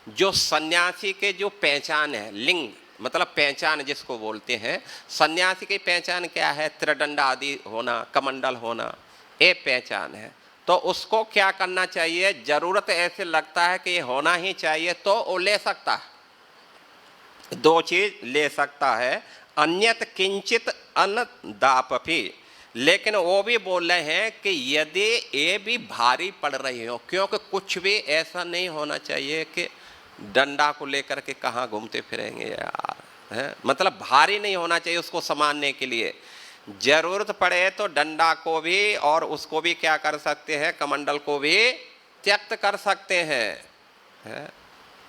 A: जो सन्यासी के जो पहचान है, लिंग मतलब पहचान जिसको बोलते हैं, सन्यासी की पहचान क्या है, त्रिदंड आदि होना, कमंडल होना, ये पहचान है। तो उसको क्या करना चाहिए, जरूरत ऐसे लगता है कि ये होना ही चाहिए तो वो ले सकता है, 2 चीज ले सकता है। अन्यत किंचित अन्न दापपि, लेकिन वो भी बोल रहे हैं कि यदि ये भी भारी पड़ रही हो, क्योंकि कुछ भी ऐसा नहीं होना चाहिए कि डंडा को लेकर के कहाँ घूमते फिरेंगे यार, है? मतलब भारी नहीं होना चाहिए उसको संभालने के लिए। जरूरत पड़े तो डंडा को भी और उसको भी क्या कर सकते हैं, कमंडल को भी त्यक्त कर सकते हैं, है?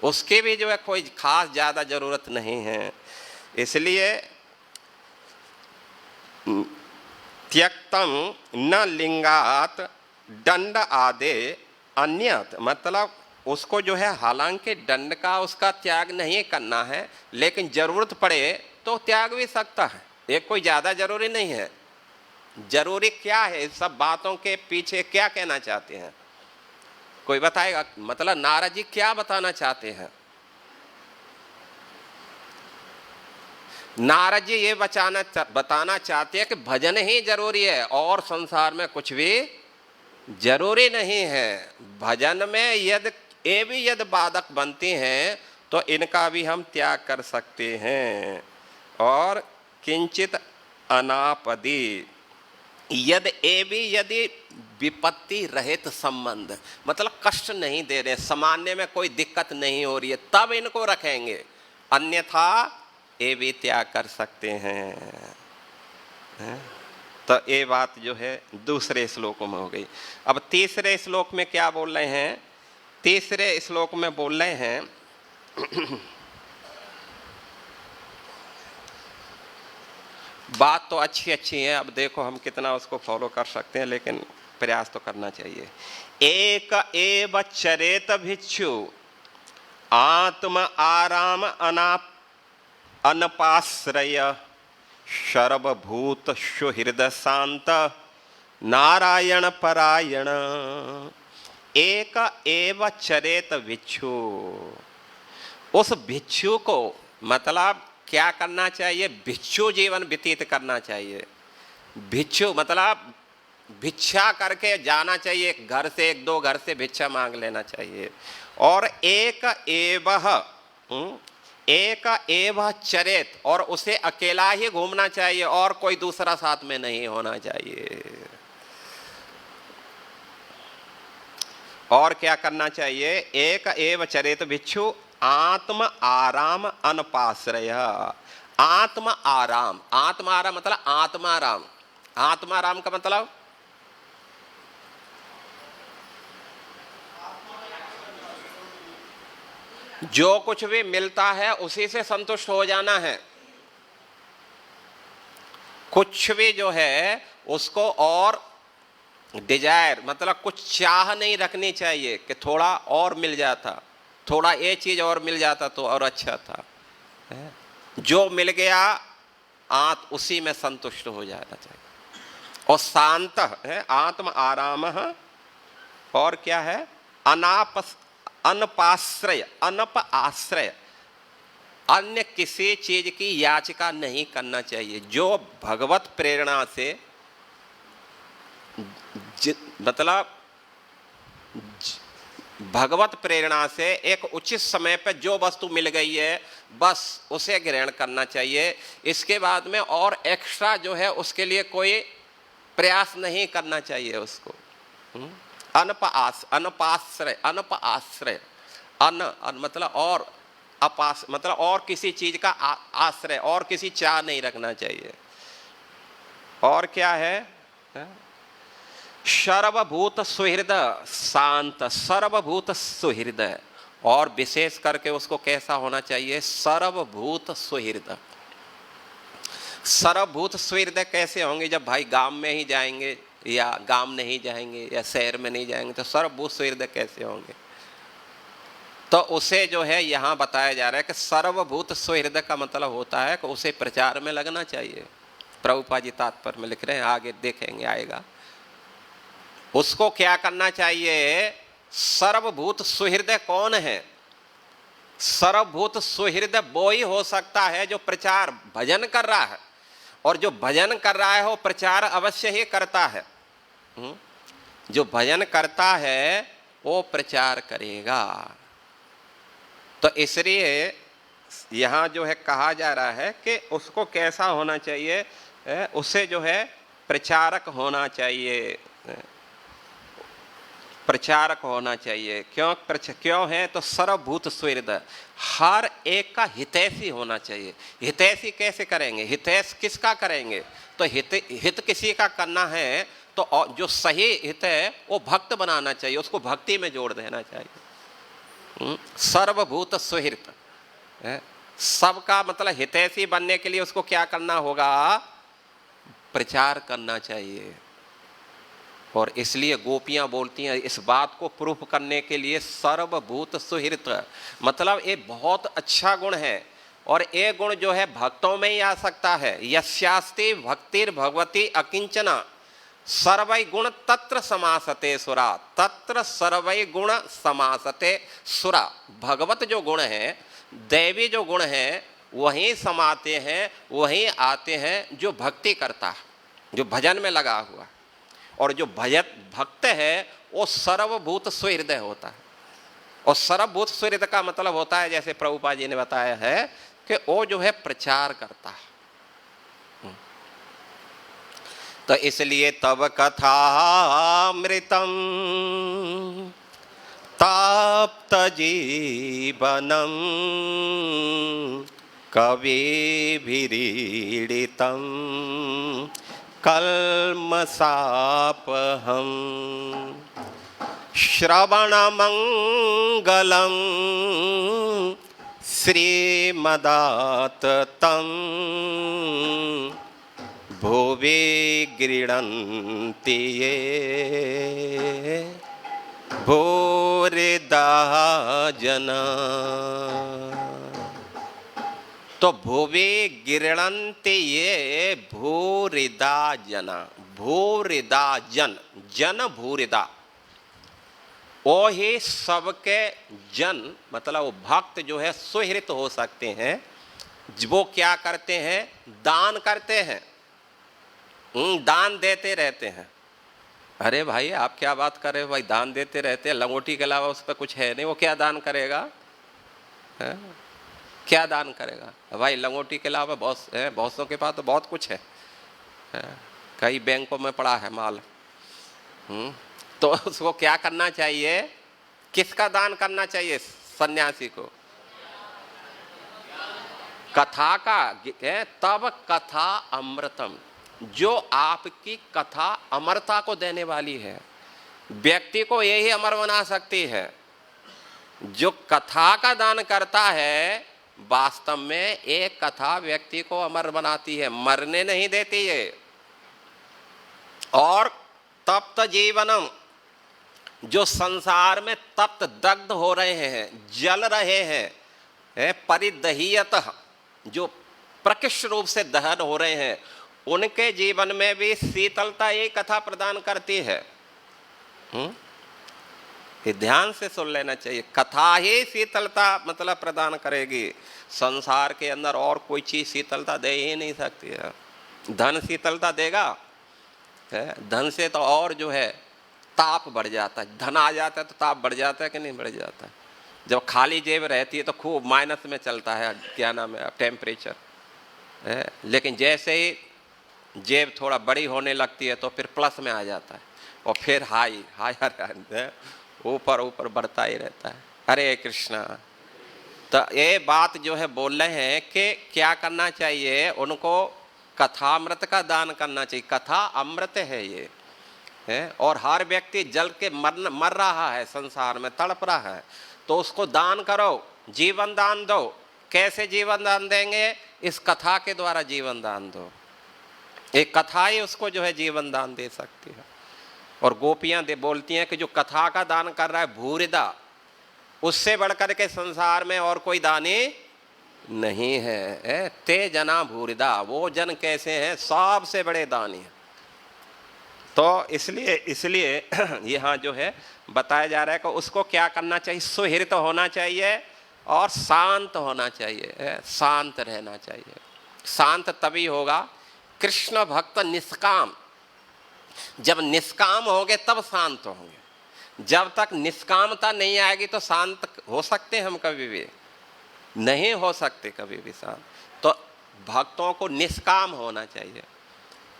A: उसकी भी जो है कोई खास ज्यादा जरूरत नहीं है। इसलिए त्यक्तम न लिंगात दंड आदे अन्यत, मतलब उसको जो है हालांकि दंड का उसका त्याग नहीं करना है, लेकिन जरूरत पड़े तो त्याग भी सकता है, ये कोई ज्यादा जरूरी नहीं है। जरूरी क्या है, इस सब बातों के पीछे क्या कहना चाहते हैं, कोई बताएगा? मतलब नारद जी क्या बताना चाहते हैं? नारद जी ये बताना चाहते हैं कि भजन ही जरूरी है और संसार में कुछ भी जरूरी नहीं है। भजन में यदि बाधक बनती हैं तो इनका भी हम त्याग कर सकते हैं। और किंचित अनापदी यदि विपत्ति रहित संबंध, मतलब कष्ट नहीं दे रहे, सामान्य में कोई दिक्कत नहीं हो रही है, तब इनको रखेंगे, अन्यथा ये भी त्याग कर सकते हैं। तो ये बात जो है दूसरे श्लोकों में हो गई। अब तीसरे श्लोक में क्या बोल रहे हैं? तीसरे श्लोक में बोल रहे हैं बात तो अच्छी अच्छी है, अब देखो हम कितना उसको फॉलो कर सकते हैं, लेकिन प्रयास तो करना चाहिए। एक एव चरेत भिक्षु आत्म आराम अनपाश्रय सर्वभूत सुहृद शांत नारायण परायण। एक एव चरेत भिक्षु, उस भिक्षु को मतलब क्या करना चाहिए? भिक्षु जीवन व्यतीत करना चाहिए। भिक्षु मतलब भिक्षा करके जाना चाहिए, घर से एक दो घर से भिक्षा मांग लेना चाहिए। और एक एव चरेत, और उसे अकेला ही घूमना चाहिए और कोई दूसरा साथ में नहीं होना चाहिए। और क्या करना चाहिए? एक एव चरेत भिक्षु आत्म आराम अनपाश्रय। आत्म आराम मतलब आत्माराम। आत्माराम का मतलब जो कुछ भी मिलता है उसी से संतुष्ट हो जाना है। कुछ भी जो है उसको और डिजायर मतलब कुछ चाह नहीं रखनी चाहिए कि थोड़ा और मिल जाता, थोड़ा ये चीज और मिल जाता तो और अच्छा था। जो मिल गया उसी में संतुष्ट हो जाना चाहिए। और शांत है आत्म आराम। और क्या है? अनपाश्रय, अनप आश्रय, अन्य किसी चीज की याचिका नहीं करना चाहिए। जो भगवत प्रेरणा से मतलब भगवत प्रेरणा से एक उचित समय पर जो वस्तु मिल गई है बस उसे ग्रहण करना चाहिए। इसके बाद में और एक्स्ट्रा जो है उसके लिए कोई प्रयास नहीं करना चाहिए उसको। अनपाश्रय, अनप आश्रय, मतलब और अपास मतलब और किसी चीज का आश्रय और किसी चाह नहीं रखना चाहिए। और क्या है? सर्वभूत सुहृद शांत, सर्वभूत सुहृद, और विशेष करके उसको कैसा होना चाहिए? सर्वभूत सुहृद। सर्वभूत सुहृद कैसे होंगे? जब भाई गांव में ही जाएंगे या गांव नहीं जाएंगे या शहर में नहीं जाएंगे तो सर्वभूत सुहृद कैसे होंगे? तो उसे जो है यहाँ बताया जा रहा है कि सर्वभूत सुहृद का मतलब होता है कि उसे प्रचार में लगना चाहिए। प्रभुपाद जी तात्पर्य में लिख रहे हैं, आगे देखेंगे आएगा। उसको क्या करना चाहिए? सर्वभूत सुहृदय कौन है? सर्वभूत सुहृदय वो ही हो सकता है जो प्रचार भजन कर रहा है, और जो भजन कर रहा है वो प्रचार अवश्य ही करता है। जो भजन करता है वो प्रचार करेगा। तो इसलिए यहाँ जो है कहा जा रहा है कि उसको कैसा होना चाहिए? उसे जो है प्रचारक होना चाहिए, प्रचारक होना चाहिए। क्यों है तो सर्वभूत सुहृद, हर एक का हितैषी होना चाहिए। हितैषी कैसे करेंगे? हितैष किसका करेंगे? तो हित किसी का करना है तो जो सही हित है वो भक्त बनाना चाहिए, उसको भक्ति में जोड़ देना चाहिए। सर्वभूत सुहृद, सबका मतलब हितैषी बनने के लिए उसको क्या करना होगा? प्रचार करना चाहिए। और इसलिए गोपियां बोलती हैं इस बात को प्रूफ करने के लिए, सर्वभूत सुहृद मतलब ये बहुत अच्छा गुण है। और ये गुण जो है भक्तों में ही आ सकता है। यस्यास्ति भक्तिर् भगवती अकिंचना सर्वै गुण तत्र समासते सुरा, तत्र सर्वै गुण समासते सुरा। भगवत जो गुण है, दैवी जो गुण है, वहीं समाते हैं, वहीं आते हैं जो भक्ति करता है, जो भजन में लगा हुआ। और जो भक्त है वो सर्वभूत सुहृदय होता है। और सर्वभूत सुहृद का मतलब होता है, जैसे प्रभुपाद जी ने बताया है कि वो जो है प्रचार करता है। तो इसलिए तब कथामृतम ताप्त जीवनम कविभिरीडितम कल्मषापहम श्रवणमंगलम श्रीमदाततं भुवि गृह्णन्ति ये भूरिदा जना। तो भुवि गृह्णन्ति ये भूरिदा जना। भूरिदा जन, जन भूरिदा, वो ही सबके जन मतलब वो भक्त जो है सुहृत हो सकते हैं। वो क्या करते हैं? दान करते हैं, दान देते रहते हैं। अरे भाई आप क्या बात कर रहे हो भाई, दान देते रहते हैं, लंगोटी के अलावा उस पर कुछ है नहीं, वो क्या दान करेगा? है? क्या दान करेगा भाई? लंगोटी के अलावा बहुत सौ के पास तो बहुत कुछ है, कई बैंकों में पड़ा है माल। तो उसको क्या करना चाहिए? किसका दान करना चाहिए? सन्यासी को। कथा का है, तब कथा अमृतम, जो आपकी कथा अमरता को देने वाली है। व्यक्ति को यही अमर बना सकती है। जो कथा का दान करता है, वास्तव में एक कथा व्यक्ति को अमर बनाती है, मरने नहीं देती है। और तप्त जीवनम, जो संसार में तप्त दग्ध हो रहे हैं, जल रहे हैं, परिदह्यतः, जो प्रकृष्ट रूप से दहन हो रहे हैं, उनके जीवन में भी शीतलता ये कथा प्रदान करती है। ये ध्यान से सुन लेना चाहिए। कथा ही शीतलता मतलब प्रदान करेगी। संसार के अंदर और कोई चीज शीतलता दे ही नहीं सकती है। धन शीतलता देगा? धन से तो और जो है ताप बढ़ जाता है। धन आ जाता है तो ताप बढ़ जाता है कि नहीं बढ़ जाता है? जब खाली जेब रहती है तो खूब माइनस में चलता है, क्या नाम है, टेम्परेचर। लेकिन जैसे ही जेब थोड़ा बड़ी होने लगती है तो फिर प्लस में आ जाता है, और फिर हाई हाई ऊपर ऊपर बढ़ता ही रहता है। हरे कृष्णा। तो ये बात जो है बोल रहे हैं कि क्या करना चाहिए? उनको कथामृत का दान करना चाहिए। कथा अमृत है ये है। और हर व्यक्ति जल के मर रहा है, संसार में तड़प रहा है, तो उसको दान करो, जीवन दान दो। कैसे जीवन दान देंगे? इस कथा के द्वारा जीवन दान दो। एक कथा ही उसको जो है जीवन दान दे सकती है। और गोपियां बोलती हैं कि जो कथा का दान कर रहा है भूरिदा, उससे बढ़कर के संसार में और कोई दानी नहीं है। ते जना भूरिदा, वो जन कैसे हैं? सबसे बड़े दानी हैं। तो इसलिए यहाँ जो है बताया जा रहा है कि उसको क्या करना चाहिए? सुहृत होना चाहिए और शांत होना चाहिए, शांत रहना चाहिए। शांत तभी होगा, कृष्ण भक्त निष्काम। जब निष्काम होंगे तब शांत होंगे। जब तक निष्कामता नहीं आएगी तो शांत हो सकते हम? कभी भी नहीं हो सकते, कभी भी शांत। तो भक्तों को निष्काम होना चाहिए।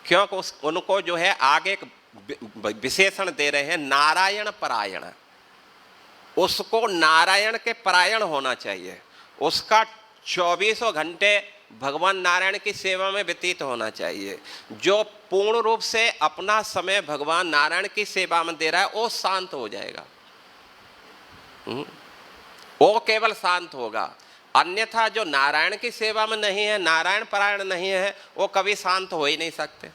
A: क्योंकि उनको जो है आगे एक विशेषण दे रहे हैं, नारायण परायण। उसको नारायण के परायण होना चाहिए, उसका 24 घंटे भगवान नारायण की सेवा में व्यतीत होना चाहिए। जो पूर्ण रूप से अपना समय भगवान नारायण की सेवा में दे रहा है वो शांत हो जाएगा, वो केवल शांत होगा। अन्यथा जो नारायण की सेवा में नहीं है, नारायण परायण नहीं है, वो कभी शांत हो ही नहीं सकते।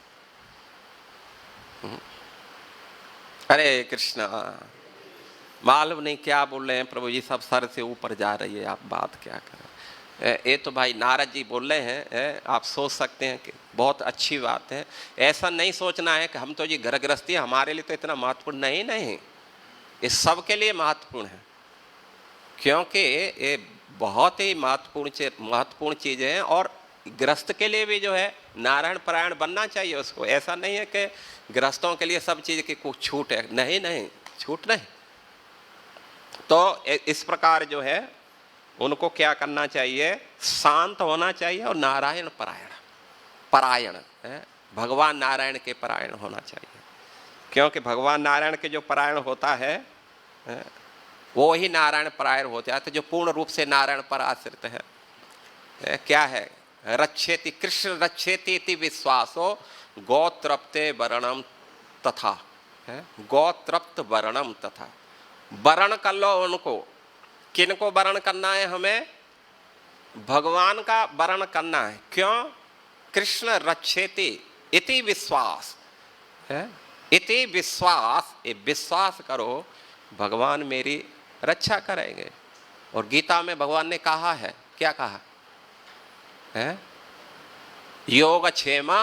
A: हरे कृष्णा। मालूम नहीं क्या बोल रहे हैं प्रभु जी, सब सर से ऊपर जा रही है, आप बात क्या करें। ये तो भाई नारद जी बोल रहे हैं, आप सोच सकते हैं कि बहुत अच्छी बात है। ऐसा नहीं सोचना है कि हम तो जी घर गृहस्थी हमारे लिए तो इतना महत्वपूर्ण नहीं, नहीं, ये सबके लिए महत्वपूर्ण है, क्योंकि ये बहुत ही महत्वपूर्ण चीज़ है। और गृहस्थ के लिए भी जो है नारायण परायण बनना चाहिए उसको। ऐसा नहीं है कि गृहस्थों के लिए सब चीज़ की कुछ छूट है, नहीं नहीं, छूट नहीं। तो इस प्रकार जो है उनको क्या करना चाहिए, शांत होना चाहिए और नारायण परायण है, भगवान नारायण के परायण होना चाहिए। क्योंकि भगवान नारायण के जो परायण होता है वो ही नारायण परायण हो जाते, जो पूर्ण रूप से नारायण पर आश्रित है। क्या है, रक्षेति कृष्ण रक्षेति इति विश्वासो गोत्रप्ते वर्णम तथा, गोत्रप्त वर्णम तथा। वर्ण कर लो उनको, किनको वर्ण करना है, हमें भगवान का वर्ण करना है। क्यों, कृष्ण रक्षेति इति विश्वास है, इति विश्वास, ये विश्वास करो भगवान मेरी रक्षा करेंगे। और गीता में भगवान ने कहा है, क्या कहा है, योगक्षेमा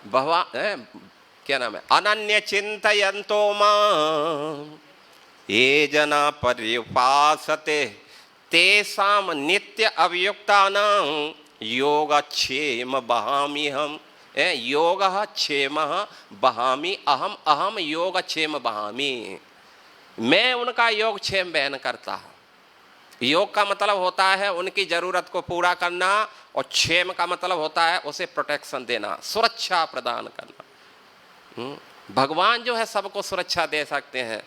A: भगवान, क्या नाम है, अनन्य चिंतयन्तो मां ये जना पर्युपासते तेषां नित्य अभियुक्तानां योगक्षेम बहामि हम। योगः क्षेमः बहामि अहम, अहम योगक्षेम बहामि। मैं उनका योगक्षेम बहन करता हूँ। योग का मतलब होता है उनकी जरूरत को पूरा करना, और क्षेम का मतलब होता है उसे प्रोटेक्शन देना, सुरक्षा प्रदान करना। भगवान जो है सबको सुरक्षा दे सकते हैं,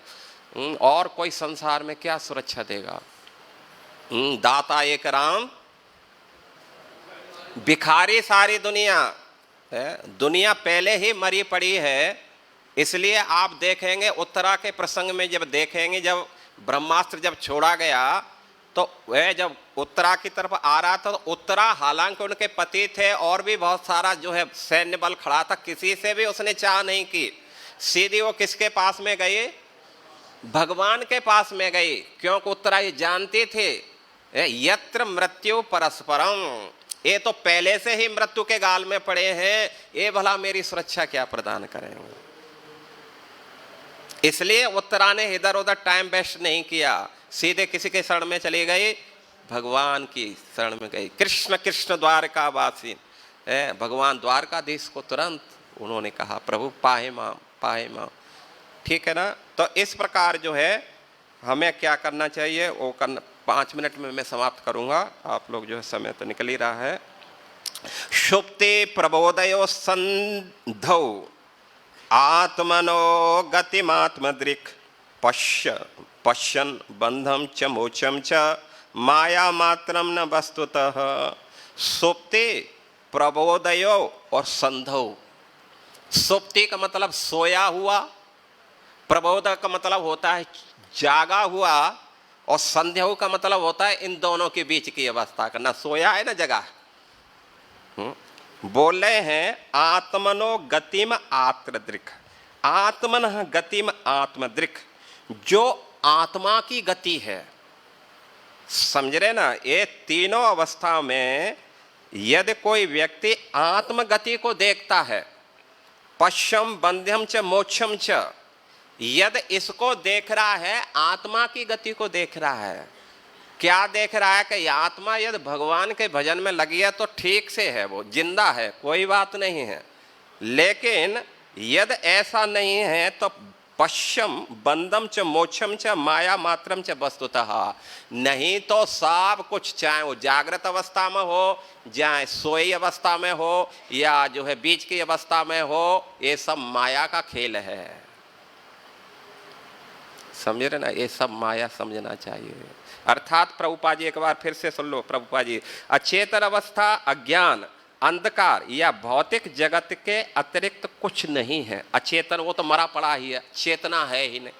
A: और कोई संसार में क्या सुरक्षा देगा। दाता एक राम, भिखारी सारी दुनिया है। दुनिया पहले ही मरी पड़ी है। इसलिए आप देखेंगे उत्तरा के प्रसंग में, जब देखेंगे जब ब्रह्मास्त्र जब छोड़ा गया तो वह जब उत्तरा की तरफ आ रहा था, तो उत्तरा हालांकि उनके पति थे और भी बहुत सारा जो है सैन्य बल खड़ा था, किसी से भी उसने चाह नहीं की। सीधी वो किसके पास में गई, भगवान के पास में गई। क्योंकि उत्तरा ये जानती थे यत्र मृत्यु परस्परम, ये तो पहले से ही मृत्यु के गाल में पड़े हैं, ये भला मेरी सुरक्षा क्या प्रदान करेंगे। इसलिए उत्तरा ने इधर उधर टाइम वेस्ट नहीं किया, सीधे किसी के शरण में चली गई, भगवान की शरण में गई। कृष्ण कृष्ण द्वारकावासी, भगवान द्वारकाधीश को तुरंत उन्होंने कहा प्रभु पाहे मां, पाहे मां। ठीक है ना। तो इस प्रकार जो है हमें क्या करना चाहिए वो करना। 5 मिनट में मैं समाप्त करूंगा, आप लोग जो है समय तो निकल ही रहा है। शुप्ते प्रबोधयो संधौ आत्मनो गतिमात्मदृक् पश्यन् बंधम च मोचम च माया मात्रम न वस्तुतः। सुप्ति, प्रबोधयो और संधौ। सुप्ति का मतलब सोया हुआ, प्रबोध का मतलब होता है जागा हुआ, और संध्या का मतलब होता है इन दोनों के बीच की अवस्था का, ना सोया है ना जगा। बोल रहे हैं आत्मनो गतिम आत्मदृक्, आत्मन गतिम आत्मदृक्, जो आत्मा की गति है। समझ रहे ना, ये तीनों अवस्था में यदि कोई व्यक्ति आत्मगति को देखता है, पश्यम बंध्यम च मोक्षम च, यदि इसको देख रहा है, आत्मा की गति को देख रहा है। क्या देख रहा है कि आत्मा यदि भगवान के भजन में लगी है तो ठीक से है, वो जिंदा है, कोई बात नहीं है। लेकिन यदि ऐसा नहीं है तो पश्यम बंदम च मोक्षम च माया मात्रम च वस्तुतः। नहीं तो सब कुछ, चाहे वो जागृत अवस्था में हो, चाहे सोई अवस्था में हो, या जो है बीच की अवस्था में हो, ये सब माया का खेल है। समझ रहे ना, ये सब माया समझना चाहिए। अर्थात प्रभुपाद जी एक बार फिर से सुन लो, प्रभुपाद जी, अचेतन अवस्था अज्ञान अंधकार या भौतिक जगत के अतिरिक्त कुछ नहीं है। अचेतन वो तो मरा पड़ा ही है, चेतना है ही नहीं,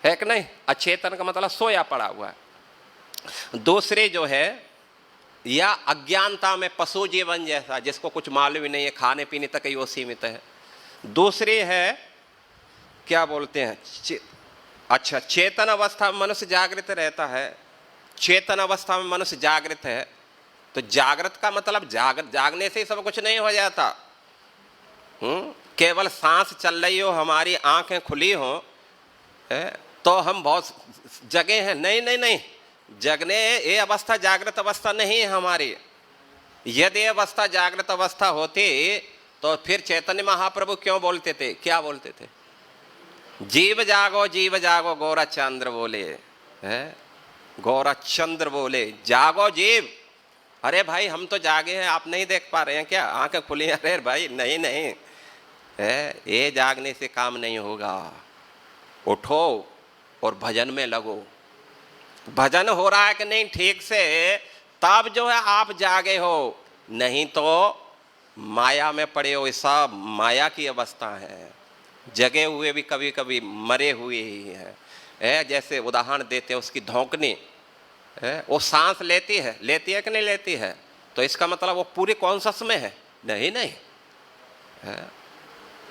A: है कि नहीं। अचेतन का मतलब सोया पड़ा हुआ है। दूसरे जो है, या अज्ञानता में पशु जीवन जैसा, जिसको कुछ मालूम ही नहीं है, खाने पीने तक ही वो सीमित है। दूसरी है क्या बोलते हैं, अच्छा, चेतन अवस्था में मनुष्य जागृत रहता है। चेतन अवस्था में मनुष्य जागृत है, तो जागृत का मतलब जागने से ही सब कुछ नहीं हो जाता। केवल सांस चल रही हो, हमारी आंखें खुली हो, तो हम बहुत जगे हैं, नहीं नहीं नहीं, जगने ये अवस्था जागृत अवस्था नहीं है हमारी। यदि अवस्था जागृत अवस्था होती तो फिर चैतन्य महाप्रभु क्यों बोलते थे, क्या बोलते थे, जीव जागो गौरा चंद्र बोले, है गौरा चंद्र बोले, जागो जीव। अरे भाई हम तो जागे हैं, आप नहीं देख पा रहे हैं क्या, आंखें खुली हैं। अरे भाई नहीं नहीं, है ये जागने से काम नहीं होगा, उठो और भजन में लगो। भजन हो रहा है कि नहीं ठीक से, तब जो है आप जागे हो, नहीं तो माया में पड़े हो। सब माया की अवस्था है। जगे हुए भी कभी कभी मरे हुए ही हैं। जैसे उदाहरण देते हैं, उसकी धौंकनी, वो सांस लेती है कि नहीं लेती है, तो इसका मतलब वो पूरे कॉन्शस में है, नहीं नहीं है।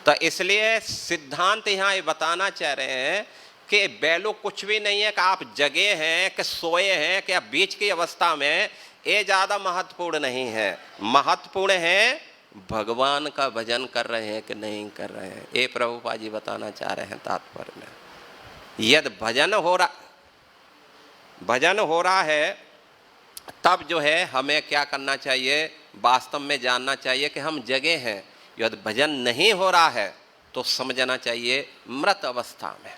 A: तो इसलिए सिद्धांत यहाँ ये बताना चाह रहे हैं कि वैल्यू कुछ भी नहीं है कि आप जगे हैं कि सोए हैं कि आप बीच की अवस्था में, ये ज़्यादा महत्वपूर्ण नहीं है। महत्वपूर्ण है भगवान का भजन कर रहे हैं कि नहीं कर रहे हैं। ये प्रभुपाद जी बताना चाह रहे हैं तात्पर्य में। यदि भजन हो रहा है, तब जो है हमें क्या करना चाहिए, वास्तव में जानना चाहिए कि हम जगे हैं। यदि भजन नहीं हो रहा है तो समझना चाहिए मृत अवस्था में।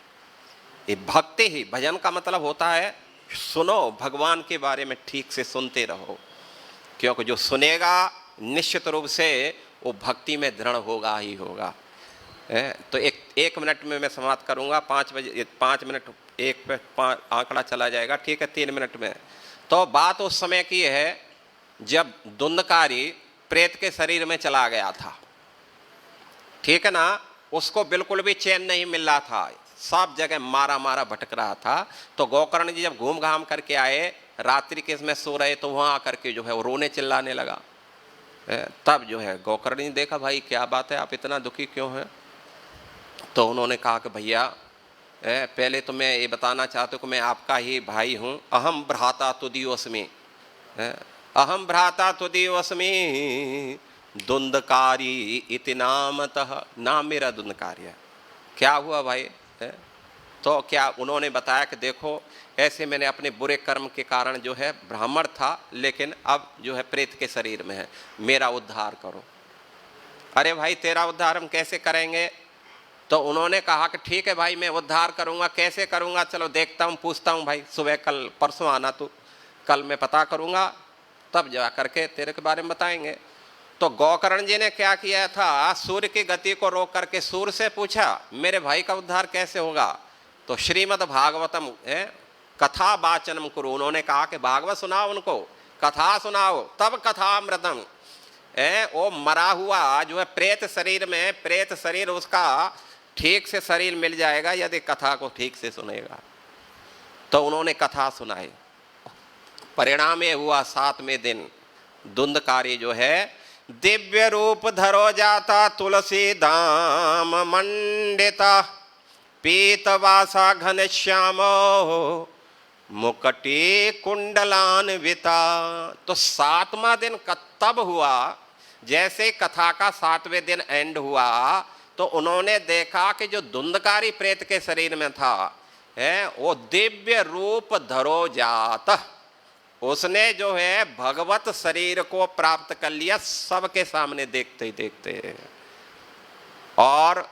A: ये भक्ति ही, भजन का मतलब होता है सुनो, भगवान के बारे में ठीक से सुनते रहो, क्योंकि जो सुनेगा निश्चित रूप से वो भक्ति में दृढ़ होगा ही होगा। तो एक मिनट में मैं समाप्त करूंगा। 5 बजे 5 मिनट, एक पे आंकड़ा चला जाएगा, ठीक है, 3 मिनट में। तो बात उस समय की है जब धुंधकारी प्रेत के शरीर में चला गया था, ठीक है ना। उसको बिल्कुल भी चैन नहीं मिल रहा था, सब जगह मारा मारा भटक रहा था। तो गोकर्ण जी जब घूम घाम करके आए, रात्रि के इसमें सो रहे, तो वहाँ आकर के जो है वो रोने चिल्लाने लगा। तब जो है गोकर्ण जी देखा, भाई क्या बात है, आप इतना दुखी क्यों हैं। तो उन्होंने कहा कि भैया पहले तो मैं ये बताना चाहता हूँ कि मैं आपका ही भाई हूँ। अहम भ्राता तुदीयोस्मि, अहम भ्राता तुदीयोस्मि धुंधकारी इति नामतः, नाम मेरा धुंधकारी है। क्या हुआ भाई, तो क्या उन्होंने बताया कि देखो ऐसे मैंने अपने बुरे कर्म के कारण जो है ब्राह्मण था, लेकिन अब जो है प्रेत के शरीर में है, मेरा उद्धार करो। अरे भाई तेरा उद्धार हम कैसे करेंगे। तो उन्होंने कहा कि ठीक है भाई, मैं उद्धार करूंगा, कैसे करूंगा, चलो देखता हूँ, पूछता हूँ भाई, सुबह कल परसों आना, तो कल मैं पता करूंगा, तब जा करके तेरे के बारे में बताएंगे। तो गोकर्ण जी ने क्या किया था, सूर्य की गति को रोक करके सूर्य से पूछा मेरे भाई का उद्धार कैसे होगा। तो श्रीमद् भागवतम कथा वाचनम करो, उन्होंने कहा कि भागवत सुनाओ, उनको कथा सुनाओ, तब कथामृतम। वो मरा हुआ जो है प्रेत शरीर में, प्रेत शरीर उसका ठीक से शरीर मिल जाएगा यदि कथा को ठीक से सुनेगा। तो उन्होंने कथा सुनाई। परिणाम ये हुआ 7वें दिन धुंधकारी जो है दिव्य रूप धरो जाता, तुलसी धाम मंडिता, पीतवासा घनश्यामो मुकटी कुंडलान्विता। तो 7वां दिन तब हुआ, जैसे कथा का 7वें दिन एंड हुआ, तो उन्होंने देखा कि जो धुंधकारी प्रेत के शरीर में था वो दिव्य रूप धरो जाता, उसने जो है भगवत शरीर को प्राप्त कर लिया सबके सामने देखते ही देखते। और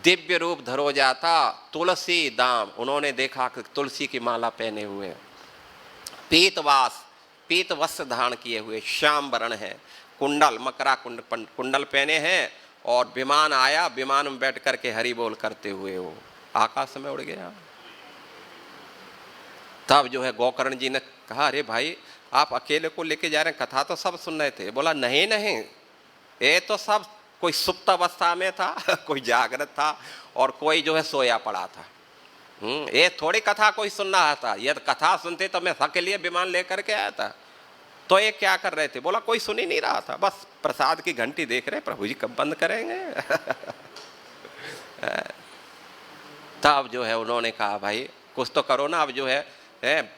A: दिव्य रूप धरो जाता तुलसी दाम। उन्होंने देखा कि तुलसी की माला पहने हुए, पीतवास पीत वस्त्र धारण किए हुए, श्याम वर्ण है, कुंडल मकरा कुंडल पहने हैं, और विमान आया, विमान में बैठ करके हरि बोल करते हुए वो आकाश में उड़ गया। तब जो है गोकर्ण जी ने कहा, अरे भाई आप अकेले को लेके जा रहे हैं, कथा तो सब सुन रहे थे। बोला नहीं नहीं, ये तो सब कोई सुप्त अवस्था में था कोई जागृत था, और कोई जो है सोया पड़ा था। ये थोड़ी कथा कोई सुन रहा था, ये कथा सुनते तो मैं सबके लिए विमान लेकर के आया था। तो ये क्या कर रहे थे? बोला कोई सुन ही नहीं रहा था, बस प्रसाद की घंटी देख रहे, प्रभु जी कब बंद करेंगे तब जो है उन्होंने कहा भाई कुछ तो करो ना, अब जो है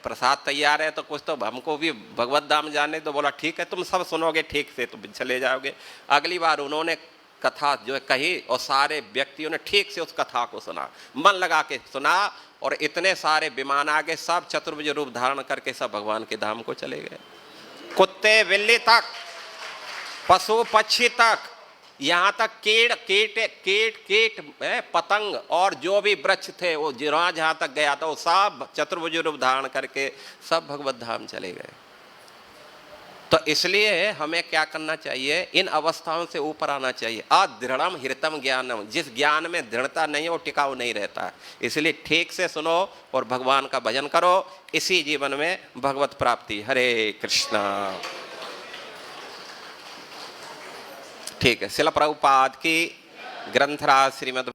A: प्रसाद तैयार है तो कुछ तो हमको भी भगवत धाम जाने। तो बोला ठीक है, तुम सब सुनोगे ठीक से तो चले जाओगे। अगली बार उन्होंने कथा जो है कही, और सारे व्यक्तियों ने ठीक से उस कथा को सुना, मन लगा के सुना, और इतने सारे विमान आ गए, सब चतुर्भुज रूप धारण करके सब भगवान के धाम को चले गए। कुत्ते बिल्ली तक, पशु पक्षी तक, यहाँ तक कीट पतंग और जो भी वृक्ष थे वो जहाँ तक गया था वो सब चतुर्भुज रूप धारण करके सब भगवत धाम चले गए। तो इसलिए हमें क्या करना चाहिए? इन अवस्थाओं से ऊपर आना चाहिए। अदृढ़म हृतम ज्ञानम, जिस ज्ञान में दृढ़ता नहीं है वो टिकाऊ नहीं रहता है। इसलिए ठीक से सुनो और भगवान का भजन करो, इसी जीवन में भगवत प्राप्ति। हरे कृष्णा। ठीक है, शिला प्रभुपाद की ग्रंथराज श्रीमद्